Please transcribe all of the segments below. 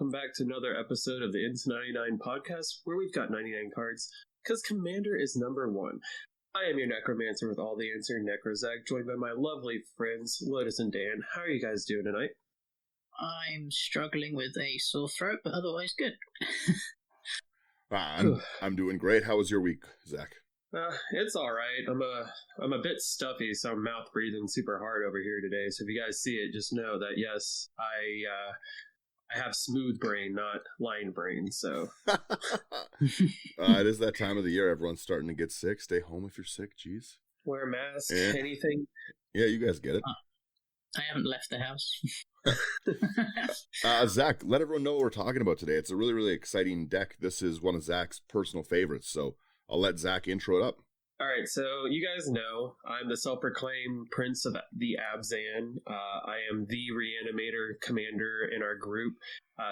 welcome back to another episode of the Into 99 podcast, where we've got 99 cards, because Commander is number one. I am your Necromancer with all the answer, Necrozach, joined by my lovely friends, Lotus and Dan. How are you guys doing tonight? I'm struggling with a sore throat, but otherwise good. I'm doing great. How was your week, Zach? It's all right. I'm a bit stuffy, so I'm mouth breathing super hard over here today. So if you guys see it, just know that yes, I have smooth brain, not line brain. So it is that time of the year. Everyone's starting to get sick. Stay home if you're sick. Jeez. Wear a mask. Anything. Yeah, you guys get it. I haven't left the house. Zach, let everyone know what we're talking about today. It's a really, really exciting deck. This is one of Zach's personal favorites, so I'll let Zach intro it up. All right, so you guys know I'm the self-proclaimed Prince of the Abzan. I am the Reanimator commander in our group.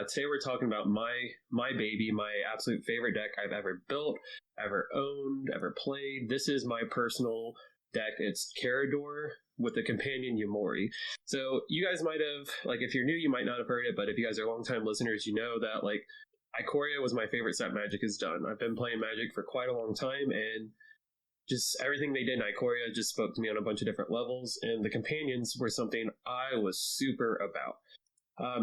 Today we're talking about my baby, my absolute favorite deck I've ever built, ever owned, ever played. This is my personal deck. It's Karador with the companion Umori. So you guys might have, like, if you're new, you might not have heard it, but if you guys are longtime listeners, you know that, like, Ikoria was my favorite set Magic has done. I've been playing Magic for quite a long time, and just everything they did in Ikoria just spoke to me on a bunch of different levels, and the companions were something I was super about.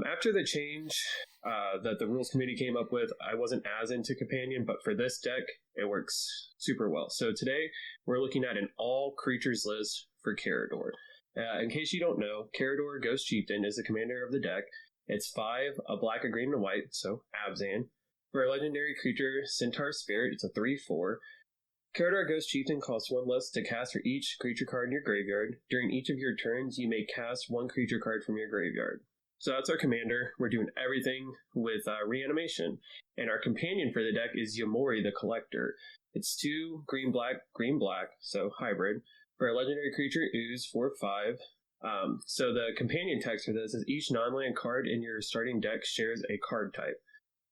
After the change that the rules committee came up with, I wasn't as into companion, but for this deck, it works super well. So today, we're looking at an all creatures list for Karador. In case you don't know, Karador Ghost Chieftain is the commander of the deck. It's 5, a black, a green, and a white, so Abzan. For a legendary creature, Centaur Spirit, it's a 3/4. Karador Ghost Chieftain costs 1 less to cast for each creature card in your graveyard. During each of your turns, you may cast 1 creature card from your graveyard. So that's our commander. We're doing everything with reanimation. And our companion for the deck is Umori the Collector. It's 2 green, black, so hybrid. For a legendary creature, ooze 4/5. So the companion text for this is each non-land card in your starting deck shares a card type.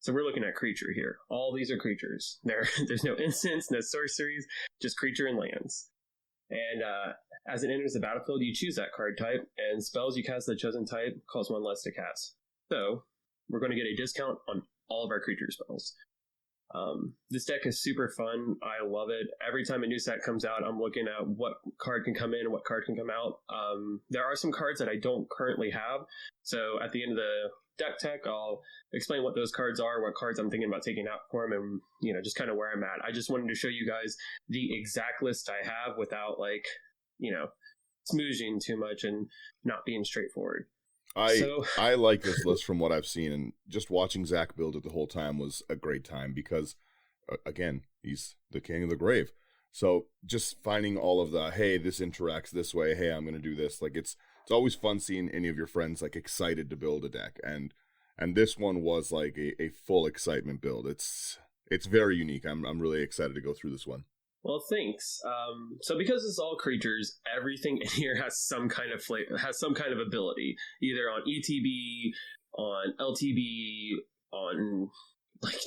So we're looking at creature here. All these are creatures. There's no instants, no sorceries, just creature and lands. And as it enters the battlefield, you choose that card type, and spells you cast the chosen type cost 1 less to cast. So we're going to get a discount on all of our creature spells. This deck is super fun. I love it. Every time a new set comes out, I'm looking at what card can come in and what card can come out. There are some cards that I don't currently have. So at the end of the deck tech, I'll explain what those cards are, what cards I'm thinking about taking out for them, and, you know, just kind of where I'm at. I just wanted to show you guys the exact list I have without, like, you know, smoozing too much and not being straightforward. I like this list from what I've seen, and just watching Zach build it the whole time was a great time because, again, he's the king of the grave. So just finding all of the, hey, this interacts this way, hey, I'm going to do this. Like, it's always fun seeing any of your friends, like, excited to build a deck. And this one was, like, a full excitement build. It's very unique. I'm really excited to go through this one. Well, thanks. So because it's all creatures, everything in here has some kind of has some kind of ability, either on ETB, on LTB, on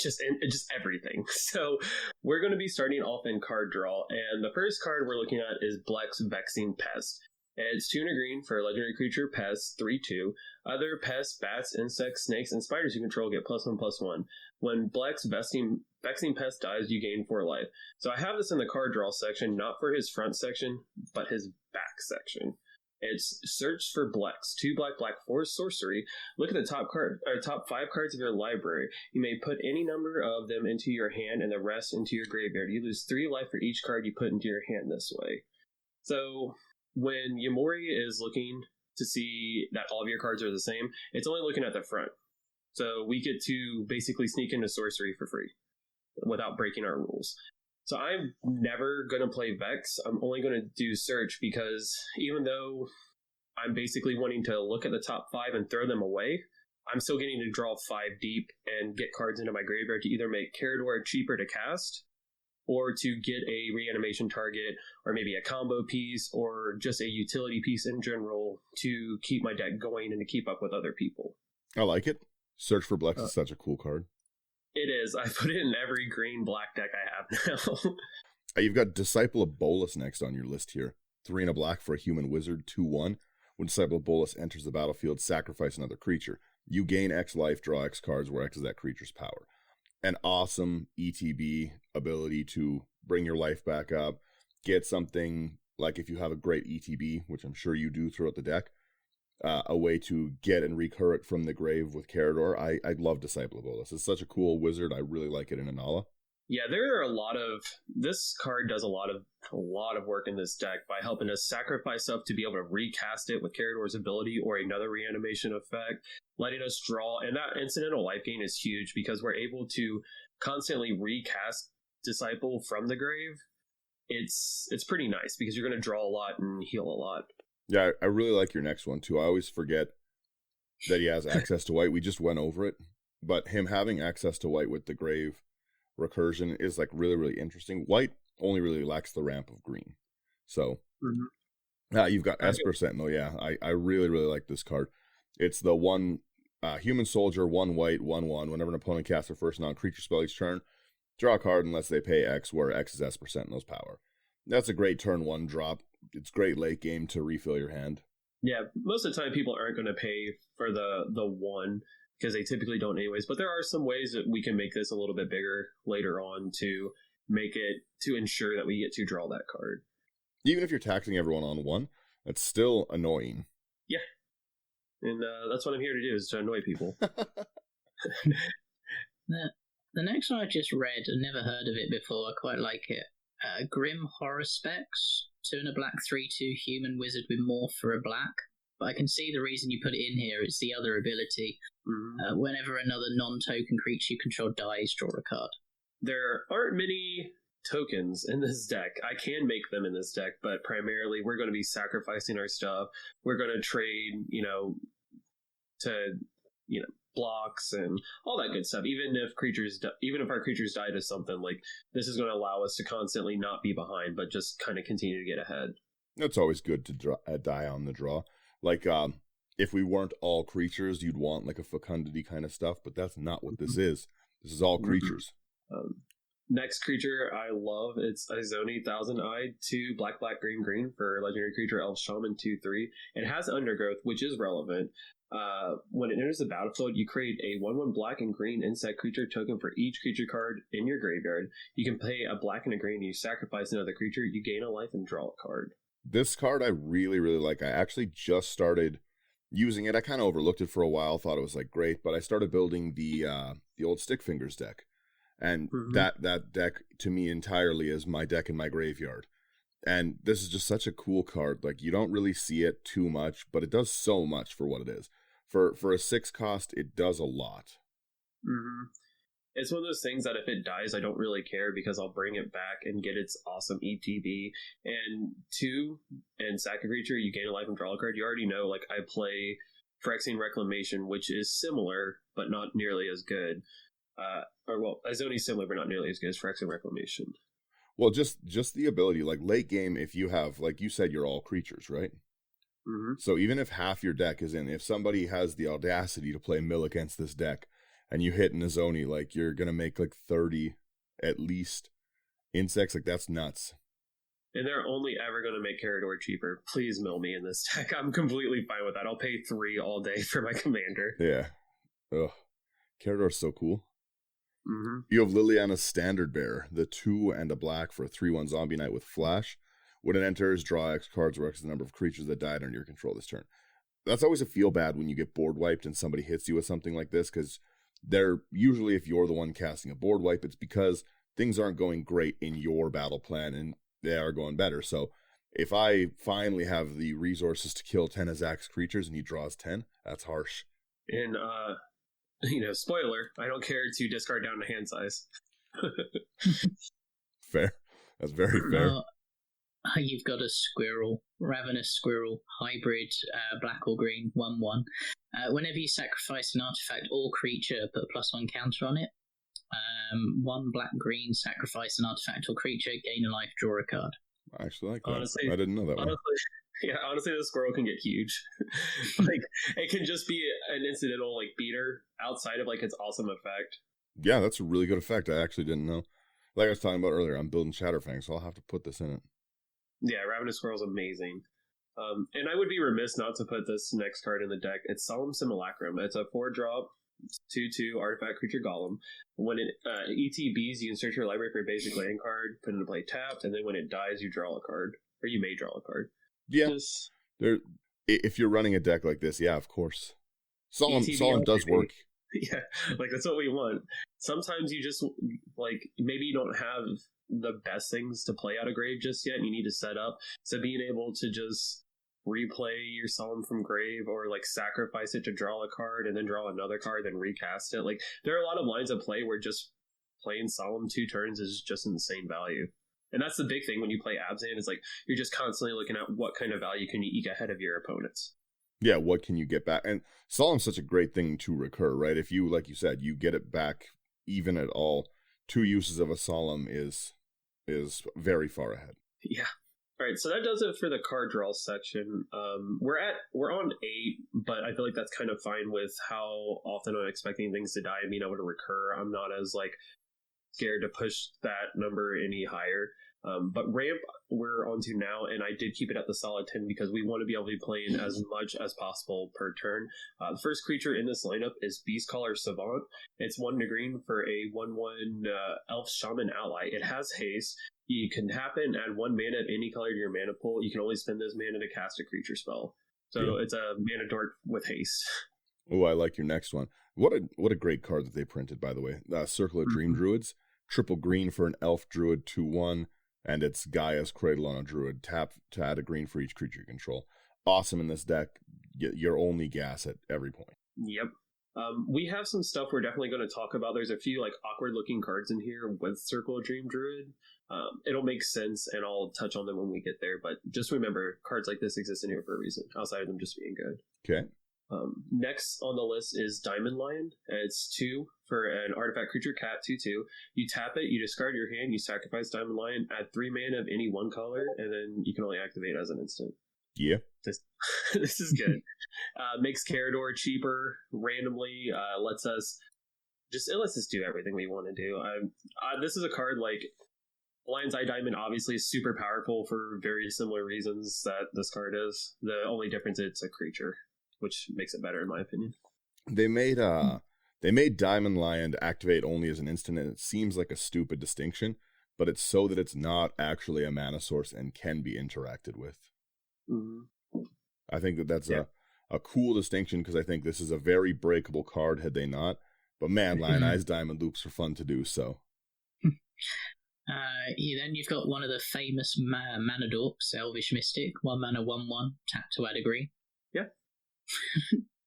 just everything. So we're going to be starting off in card draw, and the first card we're looking at is Blex Vexing Pest. It's 2 and a green for a legendary creature, Pest, 3/2. Other pests, bats, insects, snakes, and spiders you control get +1/+1. When Blex Vexing Pest dies, you gain 4 life. So I have this in the card draw section, not for his front section, but his back section. It's search for Blex, 2 black, 4 sorcery. Look at the top 5 cards of your library. You may put any number of them into your hand and the rest into your graveyard. You lose 3 life for each card you put into your hand this way. So when Umori is looking to see that all of your cards are the same, it's only looking at the front. So we get to basically sneak into sorcery for free without breaking our rules. So I'm never going to play Vex. I'm only going to do search because even though I'm basically wanting to look at the top 5 and throw them away, I'm still getting to draw 5 deep and get cards into my graveyard to either make Karador cheaper to cast, or to get a reanimation target, or maybe a combo piece, or just a utility piece in general to keep my deck going and to keep up with other people. I like it. Search for Blex is such a cool card. It is. I put it in every green-black deck I have now. You've got Disciple of Bolus next on your list here. 3 and a black for a human wizard, 2/1. When Disciple of Bolus enters the battlefield, sacrifice another creature. You gain X life, draw X cards, where X is that creature's power. An awesome ETB ability to bring your life back up, get something like if you have a great ETB, which I'm sure you do throughout the deck, a way to get and recur it from the grave with Karador. I love Disciple of Bolas. It's such a cool wizard. I really like it in Anala. Yeah, there are this card does a lot of work in this deck by helping us sacrifice stuff to be able to recast it with Karador's ability or another reanimation effect, letting us draw. And that incidental life gain is huge because we're able to constantly recast Disciple from the grave. It's pretty nice because you're going to draw a lot and heal a lot. Yeah, I really like your next one too. I always forget that he has access to white. We just went over it, but him having access to white with the grave recursion is like really, really interesting. White only really lacks the ramp of green. So you've got Esper Sentinel. Yeah, I really, really like this card. It's the one human soldier, 1 white, 1/1. Whenever an opponent casts their first non-creature spell each turn, draw a card unless they pay X, where X is Esper Sentinel's power. That's a great turn 1 drop. It's great late game to refill your hand. Yeah, most of the time people aren't going to pay for the 1 because they typically don't anyways. But there are some ways that we can make this a little bit bigger later on to make it, to ensure that we get to draw that card. Even if you're taxing everyone on 1, that's still annoying. Yeah. And that's what I'm here to do, is to annoy people. The next one I just read, I never heard of it before, I quite like it. Grim Horror Specs, 2 and a black, 3/2 human wizard with morph for a black. But I can see the reason you put it in here. It's the other ability. Whenever another non-token creature you control dies, draw a card. There aren't many tokens in this deck. I can make them in this deck, but primarily we're going to be sacrificing our stuff. We're going to trade, to blocks and all that good stuff. Even if our creatures die to something, like, this is going to allow us to constantly not be behind, but just kind of continue to get ahead. It's always good to die on the draw. Like, if we weren't all creatures, you'd want like a fecundity kind of stuff, but that's not what this is. This is all creatures. Next creature I love, it's Izoni, 1,000-eyed, 2 black, green for legendary creature, Elf Shaman, 2/3. It has Undergrowth, which is relevant. When it enters the battlefield, you create a 1/1 black and green insect creature token for each creature card in your graveyard. You can pay a black and a green, you sacrifice another creature, you gain a life and draw a card. This card I really, really like. I actually just started using it. I kind of overlooked it for a while, thought it was like great, but I started building the old Stick Fingers deck. And that deck to me entirely is my deck in my graveyard. And this is just such a cool card. Like, you don't really see it too much, but it does so much for what it is. For a 6 cost, it does a lot. It's one of those things that if it dies, I don't really care because I'll bring it back and get its awesome ETB. And 2, and sack a creature, you gain a life and draw a card. You already know, like, I play Phyrexian Reclamation, which is similar, but not nearly as good. Izoni's similar, but not nearly as good as Phyrexian Reclamation. Well, just the ability, like late game, if you have, like you said, you're all creatures, right? So even if half your deck is in, if somebody has the audacity to play mill against this deck, and you hit an Izoni, like, you're gonna make like 30 at least insects. Like, that's nuts. And they're only ever going to make Karador cheaper. Please mill me in this deck. I'm completely fine with that. I'll pay 3 all day for my commander. Yeah. Ugh. Karador's so cool. You have Liliana's Standard Bearer, the 2 and a black for a 3/1 zombie knight with flash. When it enters, draw X cards, where X is the number of creatures that died under your control this turn. That's always a feel bad when you get board wiped and somebody hits you with something like this, because they're usually, if you're the one casting a board wipe, it's because things aren't going great in your battle plan and they are going better. So if I finally have the resources to kill 10 of Zach's creatures and he draws 10, that's harsh. And, spoiler, I don't care to discard down to hand size. Fair. That's very fair. You've got a squirrel, ravenous squirrel, hybrid, black or green, 1/1. Whenever you sacrifice an artifact or creature, put a +1 counter on it. 1 black green, sacrifice an artifact or creature, gain a life, draw a card. I actually like that. Honestly, I didn't know that one. Yeah, honestly, the squirrel can get huge. Like, it can just be an incidental, like, beater outside of, like, its awesome effect. Yeah, that's a really good effect. I actually didn't know. Like I was talking about earlier, I'm building Shatterfang, so I'll have to put this in it. Yeah, Ravenous Squirrel's amazing. And I would be remiss not to put this next card in the deck. It's Solemn Simulacrum. It's a 4-drop, 2/2 artifact creature golem. When it ETBs, you can search your library for a basic land card, put it into play tapped, and then when it dies, you draw a card. Or you may draw a card. Yeah. If you're running a deck like this, yeah, of course. Solemn does work. Yeah, like that's what we want. Sometimes you just, like, maybe you don't have the best things to play out of grave just yet, and you need to set up. So being able to just replay your Solemn from grave, or like sacrifice it to draw a card and then draw another card, then recast it. Like, there are a lot of lines of play where just playing Solemn 2 turns is just insane value. And that's the big thing when you play Abzan, is like you're just constantly looking at what kind of value can you eke ahead of your opponents. Yeah, what can you get back? And Solemn's such a great thing to recur, right? If you, like you said, you get it back even at all, 2 uses of a Solemn is very far ahead. Yeah. All right, so that does it for the card draw section. We're on 8, but I feel like that's kind of fine with how often I'm expecting things to die and being able to recur. I'm not as like scared to push that number any higher. But ramp we're onto now, and I did keep it at the solid 10 because we want to be able to be playing as much as possible per turn. The first creature in this lineup is Beastcaller Savant. It's 1 green for a 1/1 Elf Shaman ally. It has haste. You can tap it and add 1 mana of any color to your mana pool. You can only spend this mana to cast a creature spell. So It's a mana dork with haste. Oh, I like your next one. What a great card that they printed, by the way. Circle of Dream Druids. Triple green for an Elf Druid 2/1. And it's Gaia's Cradle on a Druid. Tap to add a green for each creature you control. Awesome in this deck. You're only gas at every point. Yep. We have some stuff we're definitely going to talk about. There's a few like awkward looking cards in here with Circle of Dream Druid. It'll make sense, and I'll touch on them when we get there. But just remember, cards like this exist in here for a reason, outside of them just being good. Okay. Next on the list is Diamond Lion. It's 2 for an artifact creature cat 2/2. You tap it, you discard your hand, you sacrifice Diamond Lion, add 3 mana of any 1 color, and then you can only activate as an instant. Yeah. This is good. Makes Karador cheaper randomly. Lets us do everything we want to do. This is a card like Lion's Eye Diamond, obviously is super powerful for very similar reasons that this card is. The only difference is it's a creature, which makes it better in my opinion. They made Diamond Lion activate only as an instant, and it seems like a stupid distinction, but it's so that it's not actually a mana source and can be interacted with. Mm-hmm. I think that's a cool distinction, because I think this is a very breakable card had they not. But man, Lion Eyes Diamond loops are fun to do so. Then you've got one of the famous mana dorks, Elvish Mystic. 1 mana, 1/1, tap to add a green. Yeah.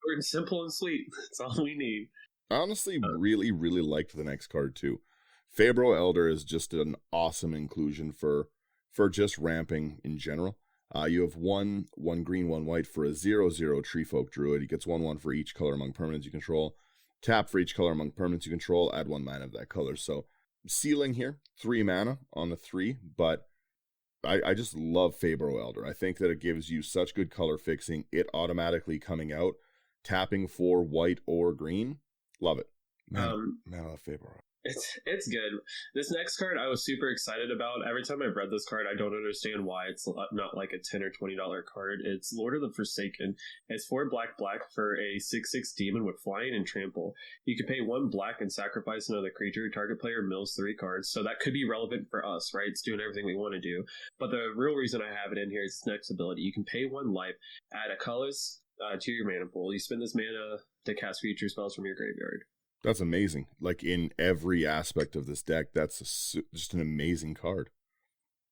We're simple and sweet. That's all we need. I honestly really, really liked the next card too. Fabro Elder is just an awesome inclusion for just ramping in general. You have 1 green, 1 white for a 0/0 Treefolk Druid. He gets 1/1 for each color among permanents you control. Tap for each color among permanents you control. Add 1 mana of that color. So ceiling here, 3 mana on the 3, but I just love Fabro Elder. I think that it gives you such good color fixing. It automatically coming out, tapping for white or green. Love it. Man, I love Fabro. It's good. This next card I was super excited about. Every time I've read this card, I don't understand why it's not like a $10 or $20 card. It's Lord of the Forsaken. It's 4 black for a 6/6 demon with flying and trample. You can pay 1 black and sacrifice another creature. Target player mills 3 cards. So that could be relevant for us, right? It's doing everything we want to do. But the real reason I have it in here is its next ability. You can pay 1 life, add a colorless to your mana pool. You spend this mana to cast future spells from your graveyard. That's amazing. Like, in every aspect of this deck, that's just an amazing card.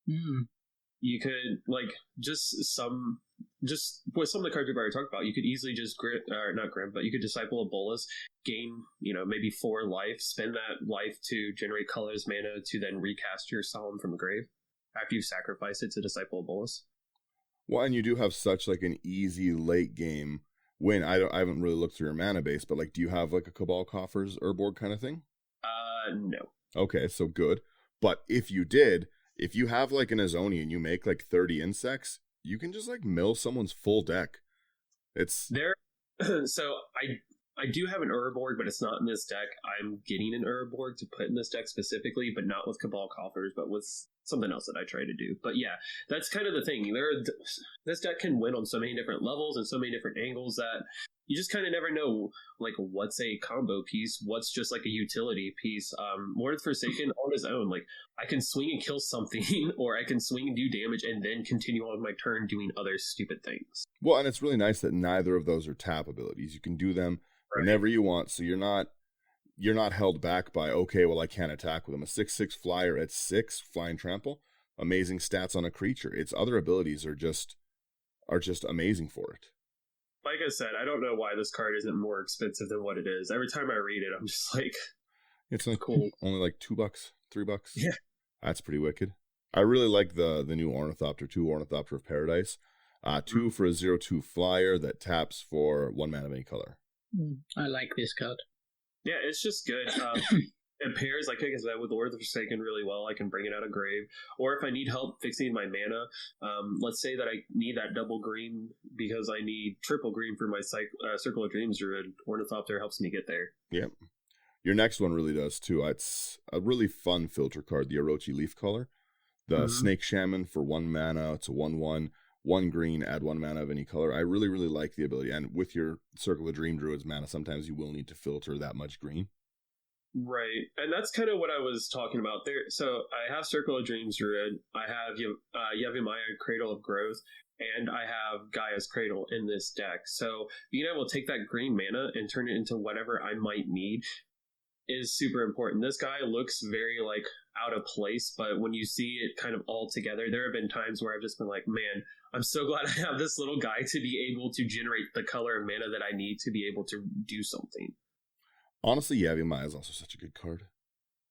You could, like, just with some of the cards we've already talked about, you could easily just you could Disciple of Bolas, gain, maybe 4 life, spend that life to generate colors mana to then recast your Solemn from the grave after you sacrifice it to Disciple of Bolas. Well, and you do have such, like, an easy late game win. I haven't really looked through your mana base, but, like, do you have, like, a Cabal Coffers Urborg kind of thing? No. Okay, so good. But if you have, like, an Azoni and you make, like, 30 insects, you can just, like, mill someone's full deck. It's... So I do have an Urborg, but it's not in this deck. I'm getting an Urborg to put in this deck specifically, but not with Cabal Coffers, but with something else that I try to do. But yeah, that's kind of the thing. This deck can win on so many different levels and so many different angles that you just kind of never know, like, what's a combo piece, what's just like a utility piece. Lord of the Forsaken on his own, like, I can swing and kill something, or I can swing and do damage and then continue on my turn doing other stupid things. Well, and it's really nice that neither of those are tap abilities. You can do them whenever you want, so you're not held back by, okay, well, I can't attack with them. A 6/6 flyer at 6 flying trample, amazing stats on a creature. Its other abilities are just amazing for it. Like I said, I don't know why this card isn't more expensive than what it is. Every time I read it, I'm just like, it's like cool. Only like $2, $3. Yeah, that's pretty wicked. I really like the new Ornithopter, 2 Ornithopter of Paradise, 2 for a 0/2 flyer that taps for 1 mana of any color. I like this card. Yeah, it's just good. It pairs, like I said, with Lord of the Forsaken really well. I can bring it out of grave. Or if I need help fixing my mana, let's say that I need that double green because I need triple green for my Circle of Dreams Druid. Ornithopter helps me get there. Yep. Your next one really does too. It's a really fun filter card, the Orochi Leaf Color. The Snake Shaman for 1 mana. It's a 1/1. 1 green, add 1 mana of any color. I really, really like the ability. And with your Circle of Dream Druid's mana, sometimes you will need to filter that much green. Right. And that's kind of what I was talking about there. So I have Circle of Dreams Druid. I have Yavimaya, Cradle of Growth, and I have Gaia's Cradle in this deck. So being able to take that green mana and turn it into whatever I might need is super important. This guy looks very, like, out of place, but when you see it kind of all together, there have been times where I've just been like, man, I'm so glad I have this little guy to be able to generate the color of mana that I need to be able to do something. Honestly, Yavimaya is also such a good card.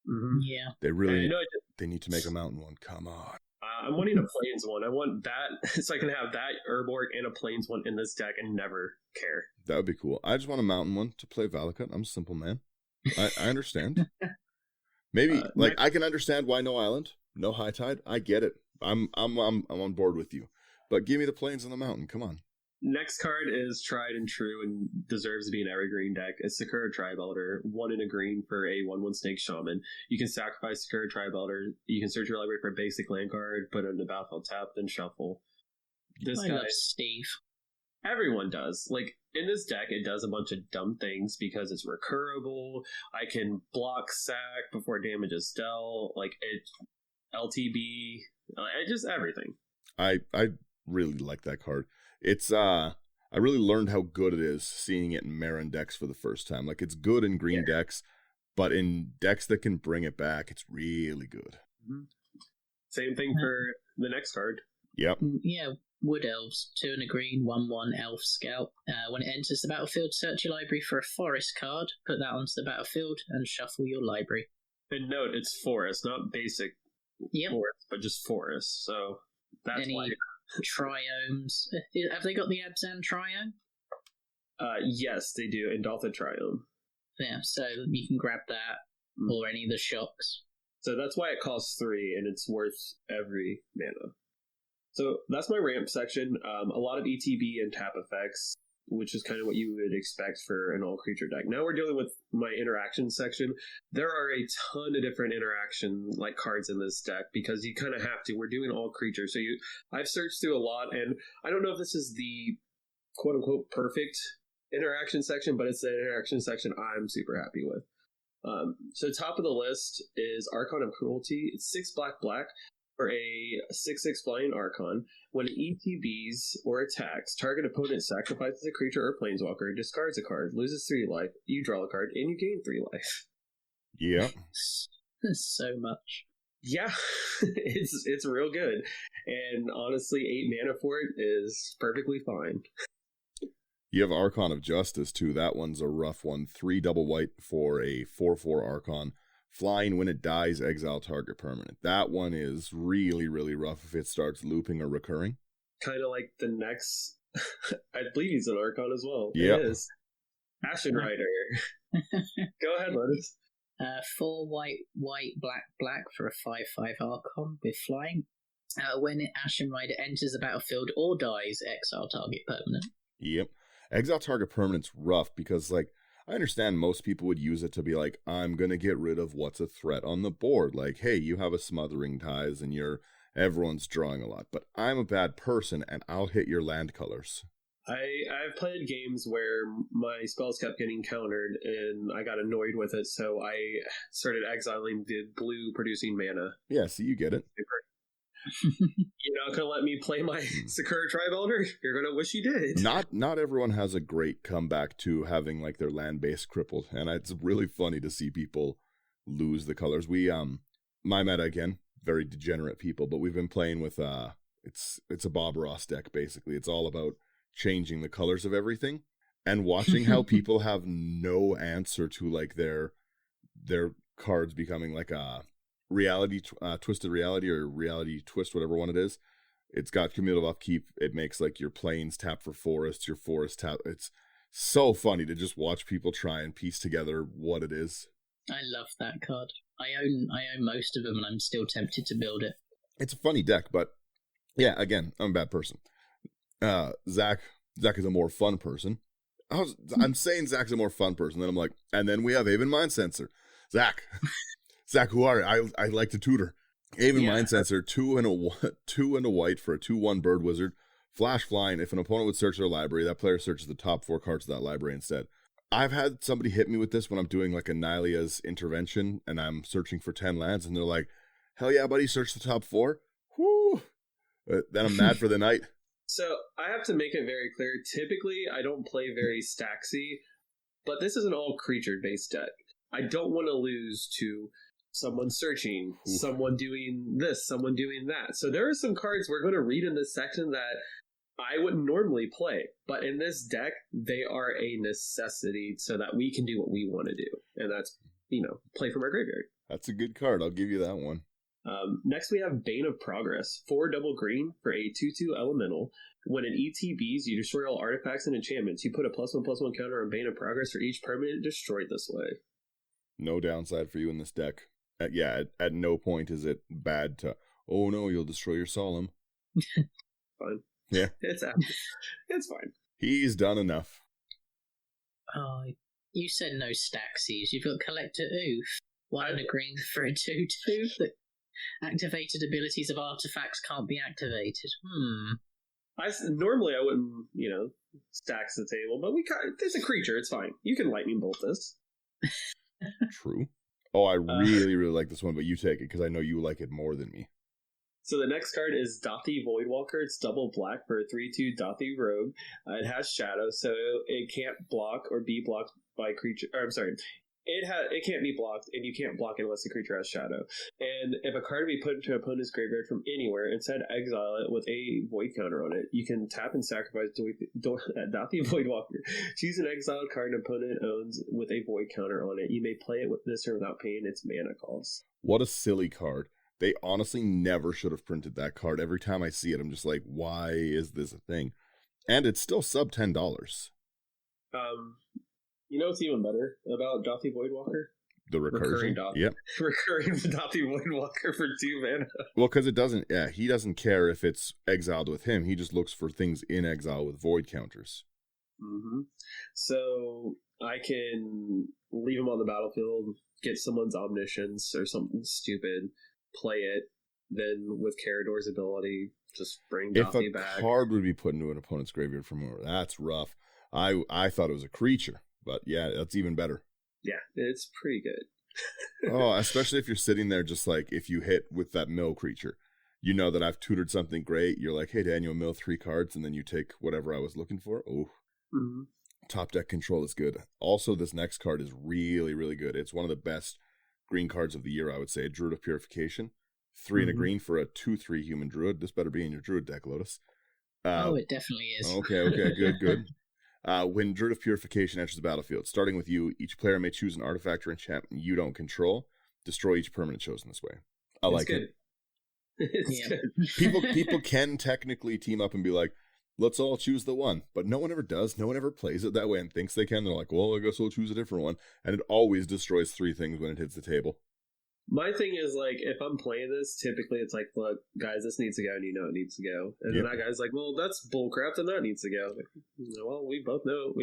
Mm-hmm. Yeah. They really they need to make a mountain one. Come on. I'm wanting a plains one. I want that so I can have that Urborg and a plains one in this deck and never care. That would be cool. I just want a mountain one to play Valakut. I'm a simple man. I understand. Maybe I can understand why no island, no high tide. I get it. I'm on board with you. But give me the plains and the mountain. Come on. Next card is tried and true and deserves to be an evergreen deck. It's Sakura Tribe Elder, 1 and a green for a 1/1 Snake Shaman. You can sacrifice Sakura Tribe Elder. You can search your library for a basic land card, put it in the battlefield tapped, then shuffle. I love Steve. Everyone does. Like, in this deck, it does a bunch of dumb things because it's recurable. I can block sack before it damages dealt. Like, it LTB. Just everything. I really like that card. It's I really learned how good it is seeing it in Marin decks for the first time. Like, it's good in green decks, but in decks that can bring it back, it's really good. Mm-hmm. Same thing for the next card. Yep. Yeah, Wood Elves, 2 and a green, 1/1 Elf Scout. When it enters the battlefield, search your library for a forest card, put that onto the battlefield, and shuffle your library. And note, it's forest, not basic forest, but just forest. So that's why. Triomes. Have they got the Abzan Triome? Yes, they do, in Daltha Triome. Yeah, so you can grab that, or any of the shocks. So that's why it costs 3, and it's worth every mana. So that's my ramp section. A lot of ETB and tap effects, which is kind of what you would expect for an all-creature deck. Now we're dealing with my interaction section. There are a ton of different interaction like cards in this deck because you kind of have to. We're doing all creatures. So I've searched through a lot, and I don't know if this is the quote-unquote perfect interaction section, but it's the interaction section I'm super happy with. So top of the list is Archon of Cruelty. It's 6 black for a 6/6 flying Archon. When it ETBs or attacks, target opponent sacrifices a creature or planeswalker, discards a card, loses 3 life, you draw a card, and you gain 3 life. Yeah. So much. Yeah, it's real good. And honestly, 8 mana for it is perfectly fine. You have Archon of Justice, too. That one's a rough one. 3 double white for a 4/4 Archon. Flying, when it dies, exile target permanent. That one is really, really rough if it starts looping or recurring. Kind of like the next... I believe he's an Archon as well. Yeah. It is. Ashen Rider. Go ahead, Lotus. 4 white, black for a 5/5 Archon with flying. When Ashen Rider enters the battlefield or dies, exile target permanent. Yep. Exile target permanent's rough because, like, I understand most people would use it to be like, I'm going to get rid of what's a threat on the board. Like, hey, you have a Smothering Ties and everyone's drawing a lot. But I'm a bad person and I'll hit your land colors. I've played games where my spells kept getting countered and I got annoyed with it, so I started exiling the blue producing mana. Yeah, so you get it. You're not going to let me play my Sakura Tribe Elder? You're going to wish you did. Not everyone has a great comeback to having like their land base crippled, and it's really funny to see people lose the colors. We my meta again, very degenerate people, but we've been playing with it's a Bob Ross deck basically. It's all about changing the colors of everything and watching how people have no answer to like their cards becoming like a reality twisted reality or reality twist, whatever one it is. It's got cumulative upkeep. It makes like your plains tap for forests, your forest tap. It's so funny to just watch people try and piece together what it is. I love that card. I own most of them and I'm still tempted to build it. It's a funny deck, but yeah, again, I'm a bad person. Zach is a more fun person. I'm saying Zach's a more fun person. Then I'm like, and then we have Aven Mind Sensor. Zach, who are you? I like to tutor. Aven Mind Sensor, 2 and a white for a 2/1 bird wizard. Flash flying. If an opponent would search their library, that player searches the top 4 cards of that library instead. I've had somebody hit me with this when I'm doing like a Nylia's intervention and I'm searching for 10 lands, and they're like, hell yeah, buddy, search the top 4. Whoo! Then I'm mad for the night. So I have to make it very clear. Typically, I don't play very stacksy, but this is an all creature-based deck. I don't want to lose to someone searching, someone doing this, someone doing that. So there are some cards we're going to read in this section that I wouldn't normally play, but in this deck, they are a necessity so that we can do what we want to do, and that's, play from our graveyard. That's a good card. I'll give you that one. Next, we have Bane of Progress, 4 double green for a 2/2 elemental. When an ETBs, you destroy all artifacts and enchantments. You put a +1/+1 counter on Bane of Progress for each permanent destroyed this way. No downside for you in this deck. At no point is it bad to, oh no, you'll destroy your Solemn. Fine. Yeah. It's fine. He's done enough. Oh, you said no stacksies. You've got Collector Oof. 1 and a green for a 2/2 that activated abilities of artifacts can't be activated. Normally I wouldn't, stacks the table, but there's a creature, it's fine. You can lightning bolt this. True. Oh, I really, really like this one, but you take it because I know you like it more than me. So the next card is Dothi Voidwalker. It's double black for a 3/2 Dothi Rogue. It has Shadow, so it can't block or be blocked by creature. Or, I'm sorry. It can't be blocked, and you can't block it unless the creature has Shadow. And if a card be put into an opponent's graveyard from anywhere, instead exile it with a Void counter on it. You can tap and sacrifice Dothi Voidwalker. Choose an exiled card an opponent owns with a Void counter on it. You may play it with this or without paying its mana cost. What a silly card. They honestly never should have printed that card. Every time I see it, I'm just like, why is this a thing? And it's still sub $10. You know what's even better about Dothi Voidwalker? The recursion. Yep. Recurring Dothi Voidwalker for 2 mana. Well, because he doesn't care if it's exiled with him. He just looks for things in exile with void counters. Mm-hmm. So I can leave him on the battlefield, get someone's Omniscience or something stupid, play it, then with Karador's ability, just bring Dothi back. If a card would be put into an opponent's graveyard from over, that's rough. I thought it was a creature. But yeah, that's even better. Yeah, it's pretty good. Oh, especially if you're sitting there just like, if you hit with that mill creature, you know that I've tutored something great. You're like, hey, Daniel, mill 3 cards, and then you take whatever I was looking for. Oh, Top deck control is good. Also, this next card is really, really good. It's one of the best green cards of the year, I would say. Druid of Purification. 3 and a green for a 2/3 human druid. This better be in your druid deck, Lotus. It definitely is. Okay, good. When Druid of Purification enters the battlefield, starting with you, each player may choose an artifact or enchantment you don't control. Destroy each permanent chosen this way. I like it. It's good. People can technically team up and be like, let's all choose the one. But no one ever does. No one ever plays it that way and thinks they can. They're like, well, I guess we'll choose a different one. And it always destroys 3 things when it hits the table. My thing is, like, if I'm playing this, typically it's like, look, guys, this needs to go, and you know it needs to go. And then that guy's like, well, that's bullcrap, and that needs to go. Like, Well, we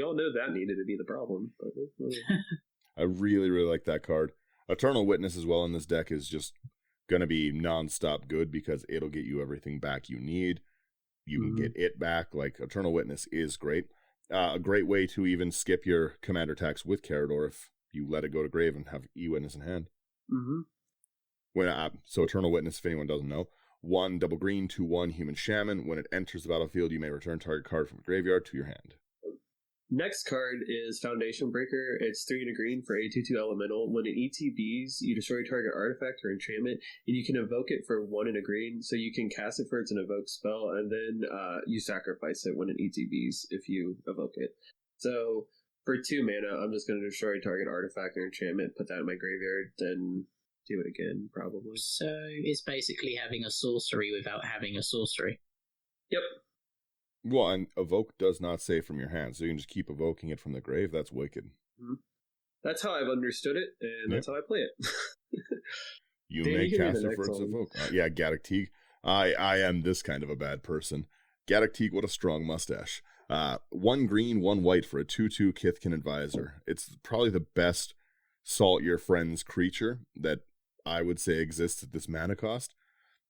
all know that needed to be the problem. But I really, really like that card. Eternal Witness as well in this deck is just going to be non-stop good because it'll get you everything back you need. You can get it back. Like, Eternal Witness is great. A great way to even skip your commander attacks with Karador if you let it go to grave and have E-Witness in hand. So Eternal Witness, if anyone doesn't know, 1 double green, 2/1 human shaman. When it enters the battlefield, you may return target card from the graveyard to your hand. Next card is Foundation Breaker. It's 3 and a green for a 2/2 elemental. When it ETBs, you destroy target artifact or enchantment, and you can evoke it for 1 and a green. So you can cast it for its an evoke spell, and then you sacrifice it when it ETBs if you evoke it. So for 2 mana, I'm just going to destroy target artifact or enchantment, put that in my graveyard, then do it again, probably. So it's basically having a sorcery without having a sorcery. Yep. Well, and evoke does not say from your hand, so you can just keep evoking it from the grave. That's wicked. That's how I've understood it, and that's how I play it. You may cast it for its evoke. Yeah, Gaddock Teague. I am this kind of a bad person. Gaddock Teague, what a strong mustache. 1 green, 1 white for a 2/2 Kithkin Advisor. It's probably the best Salt Your Friends creature that I would say exists at this mana cost.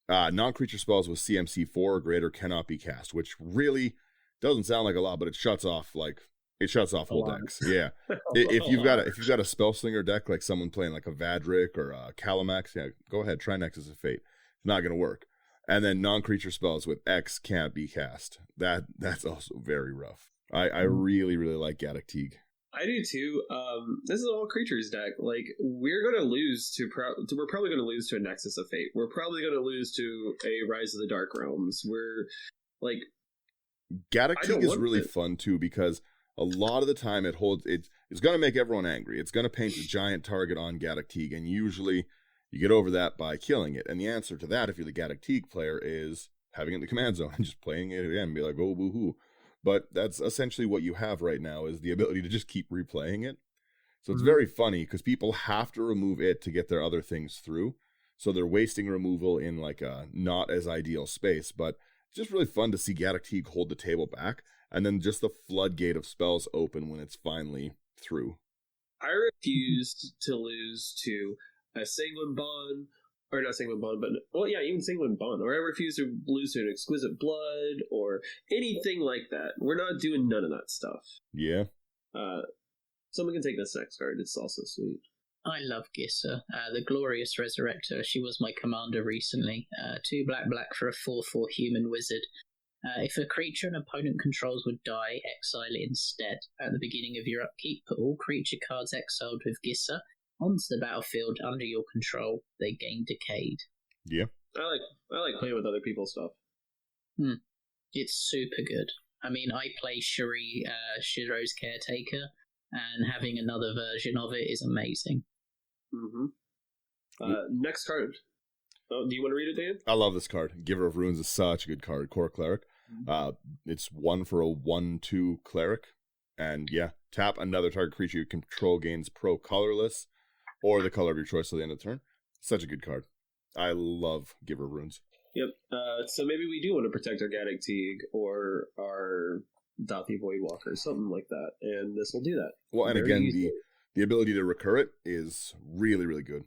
Non-creature spells with CMC 4 or greater cannot be cast, which really doesn't sound like a lot, but it shuts off whole decks. Yeah. if you've got a Spellslinger deck, like someone playing like a Vadrik or a Calamax, yeah, go ahead, try Nexus of Fate. It's not going to work. And then non-creature spells with X can't be cast. That's also very rough. I really, really like Gaddock Teague. I do too. This is all creatures deck. Like, we're going to lose we're probably going to lose to a Nexus of Fate. We're probably going to lose to a Rise of the Dark Realms. We're like, Gaddock Teague is really fun too because a lot of the time it's going to make everyone angry. It's going to paint a giant target on Gaddock Teague, and usually you get over that by killing it. And the answer to that, if you're the Gaddock Teague player, is having it in the command zone and just playing it again and be like, oh, boo-hoo. But that's essentially what you have right now is the ability to just keep replaying it. So it's very funny because people have to remove it to get their other things through. So they're wasting removal in like a not as ideal space. But it's just really fun to see Gaddock Teague hold the table back and then just the floodgate of spells open when it's finally through. I refused to lose to a Sanguine Bond. Or not Sanguine Bond, but even Sanguine Bond. Or I refuse to lose to an Exquisite Blood or anything like that. We're not doing none of that stuff. Yeah. Someone can take this next card. It's also sweet. I love Gissa, the Glorious Resurrector. She was my commander recently. 2 black for a 4/4 human wizard. If a creature an opponent controls would die, exile it instead. At the beginning of your upkeep, put all creature cards exiled with Gissa onto the battlefield under your control. They gain Decayed. Yeah. I like playing with other people's stuff. It's super good. I mean, I play Shiro's Caretaker, and having another version of it is amazing. Next card. Oh, do you want to read it, Dan? I love this card. Giver of Runes is such a good card. Core Cleric. It's 1 for a 1/2 Cleric. And yeah, tap another target creature you control gains colorless or the color of your choice till the end of the turn. Such a good card. I love Giver of Runes. Yep. So maybe we do want to protect our Gaddock Teague or our Dathi Voidwalker, something like that, and this will do that. Well, and Very again, the ability to recur it is really, really good.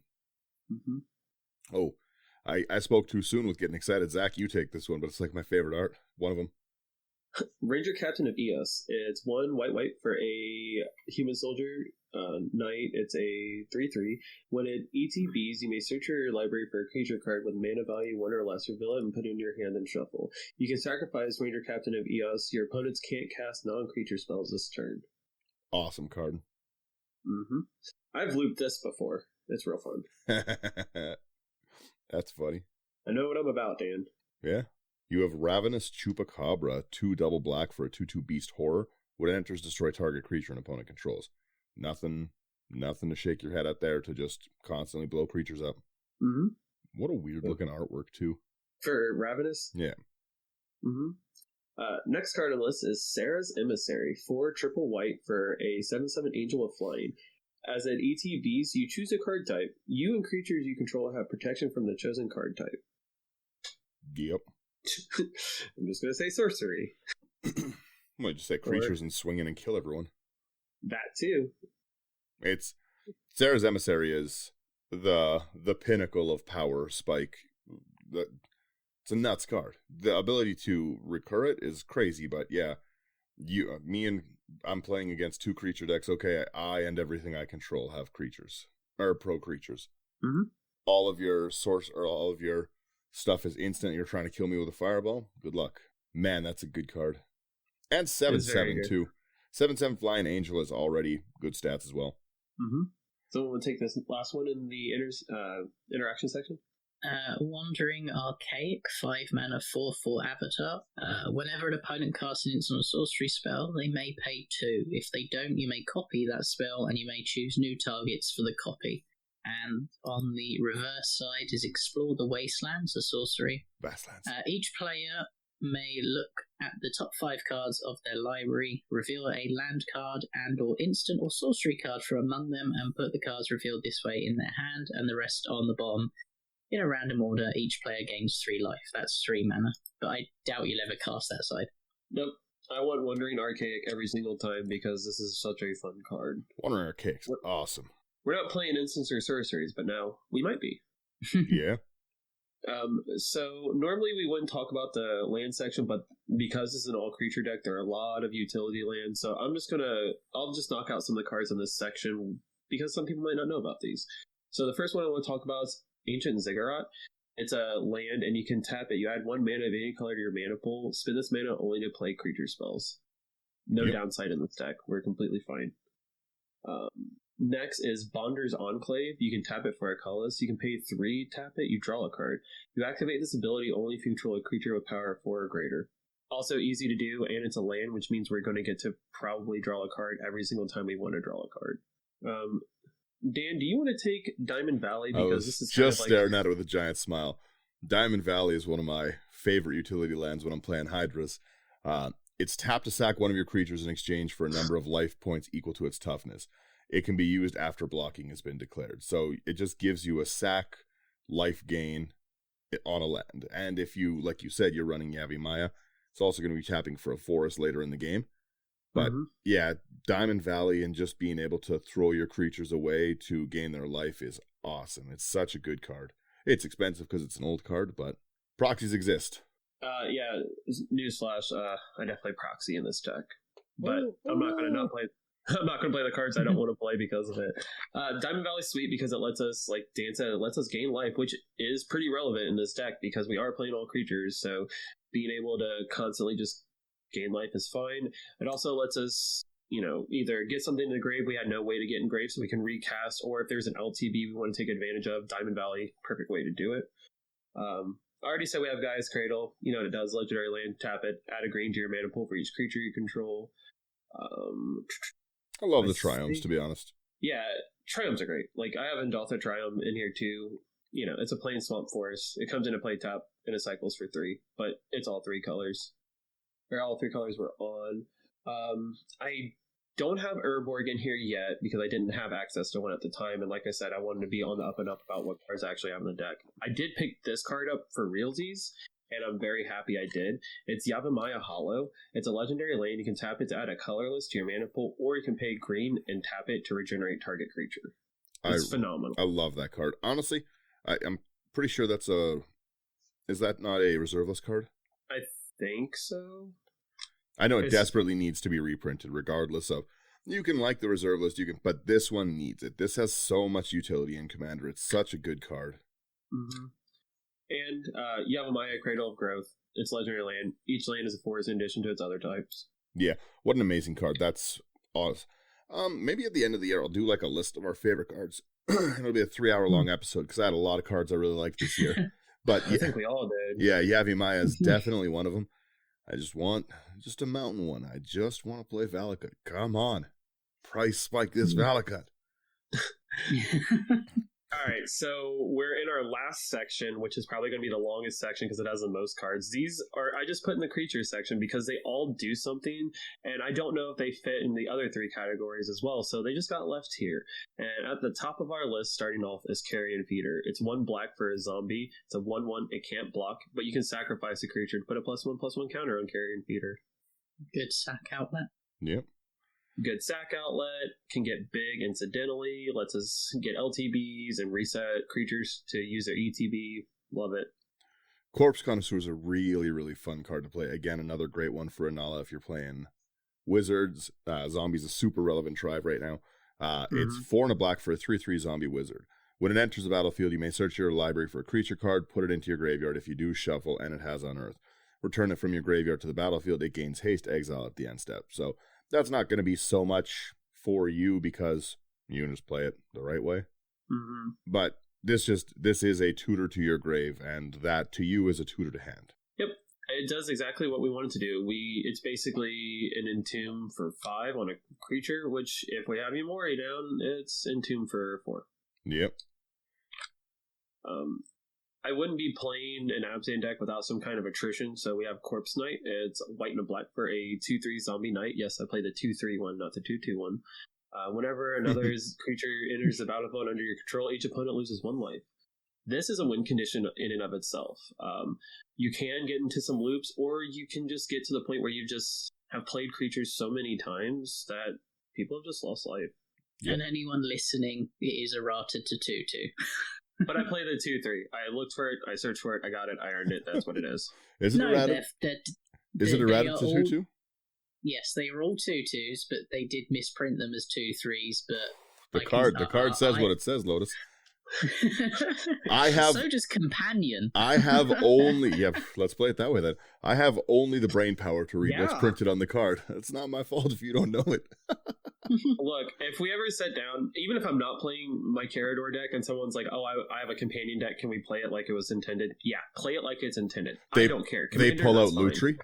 Oh, I spoke too soon with getting excited. Zach, you take this one, but it's like my favorite art. One of them. Ranger Captain of Eos. It's 1 white for a human soldier knight. It's a 3/3. When it ETBs, you may search your library for a creature card with mana value 1 or less, reveal it and put it in your hand and shuffle. You can sacrifice Ranger Captain of Eos. Your opponents can't cast non-creature spells this turn. Awesome card. I've looped this before. It's real fun. That's funny. I know what I'm about, Dan. Yeah. You have Ravenous Chupacabra, 2 double black for a 2/2 beast horror. When it enters, destroy target creature an opponent controls. Nothing to shake your head at there to just constantly blow creatures up. What a weird looking artwork too. For Ravenous? Yeah. Next card on the list is Sarah's Emissary, 4 triple white for a 7/7 angel with flying. As an ETBs, you choose a card type. You and creatures you control have protection from the chosen card type. Yep. I'm just going to say sorcery. I might just say creatures and swing in and kill everyone. That too. It's Sarah's Emissary is the pinnacle of power spike. It's a nuts card. The ability to recur it is crazy, but yeah, I'm playing against 2 creature decks. Okay, I and everything I control have creatures or pro creatures. Mm-hmm. All of your all of your stuff is instant. You're trying to kill me with a fireball. Good luck, man. That's a good card. And 7/7 too. 7/7 Flying Angel is already good stats as well. Mm-hmm. So we'll take this last one in the interaction section. Wandering Archaic, 5 mana, 4/4 Avatar. Whenever an opponent casts an instant or sorcery spell, they may pay 2. If they don't, you may copy that spell, and you may choose new targets for the copy. And on the reverse side is Explore the Wastelands, a sorcery. Wastelands. Each player may look at the top 5 cards of their library, reveal a land card and or instant or sorcery card from among them, and put the cards revealed this way in their hand, and the rest on the bottom. In a random order, each player gains 3 life. That's 3 mana. But I doubt you'll ever cast that side. Nope. I want Wandering Archaic every single time because this is such a fun card. Wandering Archaic's awesome. We're not playing instants or sorceries, but now we might be. Yeah. So normally we wouldn't talk about the land section, but because it's an all creature deck, there are a lot of utility lands. So I'll just knock out some of the cards in this section because some people might not know about these. So the first one I want to talk about is Ancient Ziggurat. It's a land, and you can tap it. You add 1 mana of any color to your mana pool. Spend this mana only to play creature spells. No downside in this deck. We're completely fine. Next is Bonder's Enclave. You can tap it for a colorless. You can pay 3, tap it, you draw a card. You activate this ability only if you control a creature with power 4 or greater. Also easy to do, and it's a land, which means we're going to get to probably draw a card every single time we want to draw a card. Dan, do you want to take Diamond Valley? Because this is just staring at it with a giant smile. Diamond Valley is one of my favorite utility lands when I'm playing Hydras. It's tap to sack one of your creatures in exchange for a number of life points equal to its toughness. It can be used after blocking has been declared. So it just gives you a sack life gain on a land. And if you, like you said, you're running Yavimaya, it's also going to be tapping for a forest later in the game. But yeah, Diamond Valley and just being able to throw your creatures away to gain their life is awesome. It's such a good card. It's expensive because it's an old card, but proxies exist. Yeah, newsflash, I definitely proxy in this deck. But I'm not going to play the cards I don't want to play because of it. Diamond Valley's sweet because it lets us, like Dan said, it lets us gain life, which is pretty relevant in this deck because we are playing all creatures, so being able to constantly just gain life is fine. It also lets us, either get something in the grave we had no way to get in grave so we can recast, or if there's an LTB we want to take advantage of, Diamond Valley, perfect way to do it. I already said we have Gaia's Cradle. You know what it does, legendary land, tap it, add a green to your mana pool for each creature you control. I love the Triumphs, to be honest. Yeah, Triumphs are great. Like, I have Endotha Triumph in here too. It's a plain swamp forest. It comes into play tap and it cycles for 3, but it's all 3 colors. Or all 3 colors were on. I don't have Urborg in here yet because I didn't have access to one at the time, and like I said, I wanted to be on the up and up about what cards I actually have in the deck. I did pick this card up for realsies, and I'm very happy I did. It's Yavimaya Hollow. It's a legendary land. You can tap it to add a colorless to your mana pool, or you can pay green and tap it to regenerate target creature. It's phenomenal. I love that card. Honestly, I'm pretty sure that's is that not a reserveless card? I think so. I know it desperately needs to be reprinted, regardless of. You can like the reserve list, but this one needs it. This has so much utility in Commander. It's such a good card. Mm-hmm. And Yavimaya, Cradle of Growth. It's legendary land. Each land is a forest in addition to its other types. Yeah, what an amazing card. That's awesome. Maybe at the end of the year, I'll do like a list of our favorite cards. It'll be a 3-hour long episode because I had a lot of cards I really liked this year. But I think we all did. Yeah, Yavimaya is definitely one of them. I just want a mountain one. I just want to play Valakut. Come on. Price spike this Valakut. All right, so we're in our last section, which is probably going to be the longest section because it has the most cards. These are, I just put in the creature section because they all do something, and I don't know if they fit in the other 3 categories as well, so they just got left here. And at the top of our list, starting off, is Carrion Feeder. It's 1 black for a zombie. It's a 1/1. It can't block, but you can sacrifice a creature to put a +1/+1 counter on Carrion Feeder. Good sack outlet. Yep. Good sack outlet, can get big incidentally, lets us get LTBs and reset creatures to use their ETB. Love it. Corpse Connoisseur is a really, really fun card to play. Again, another great one for Anala if you're playing Wizards. Zombie's a super relevant tribe right now. It's 4 and a black for a 3/3 zombie wizard. When it enters the battlefield, you may search your library for a creature card, put it into your graveyard. If you do, shuffle, and it has Unearth. Return it from your graveyard to the battlefield. It gains haste, exile at the end step. So that's not going to be so much for you because you can just play it the right way. Mm-hmm. But this is a tutor to your grave, and that to you is a tutor to hand. Yep. It does exactly what we wanted to do. It's basically an Entomb for 5 on a creature, which if we have Umori down, it's Entomb for 4. Yep. I wouldn't be playing an Abzan deck without some kind of attrition, so we have Corpse Knight. It's white and a black for a 2/3 zombie knight. Yes, I play the 2/3 one, not the 2/2 one. Whenever another creature enters the battlefield under your control, each opponent loses 1 life. This is a win condition in and of itself. You can get into some loops, or you can just get to the point where you just have played creatures so many times that people have just lost life. Yep. And anyone listening, it is errata to 2/2. But I play the 2/3. I looked for it, I searched for it, I got it, I earned it. That's what it is. Is it errata? Is it errata to 2/2? Yes, they are all 2/2s, but they did misprint them as 2/3s. But the card says what it says, Lotus. So does Companion. I have only let's play it that way then. I have only the brain power to read what's printed on the card. It's not my fault if you don't know it. Look, if we ever sit down, even if I'm not playing my Karador deck and someone's like, oh, I have a companion deck, can we play it like it was intended? Yeah, play it like it's intended. I don't care. They pull out Lutri.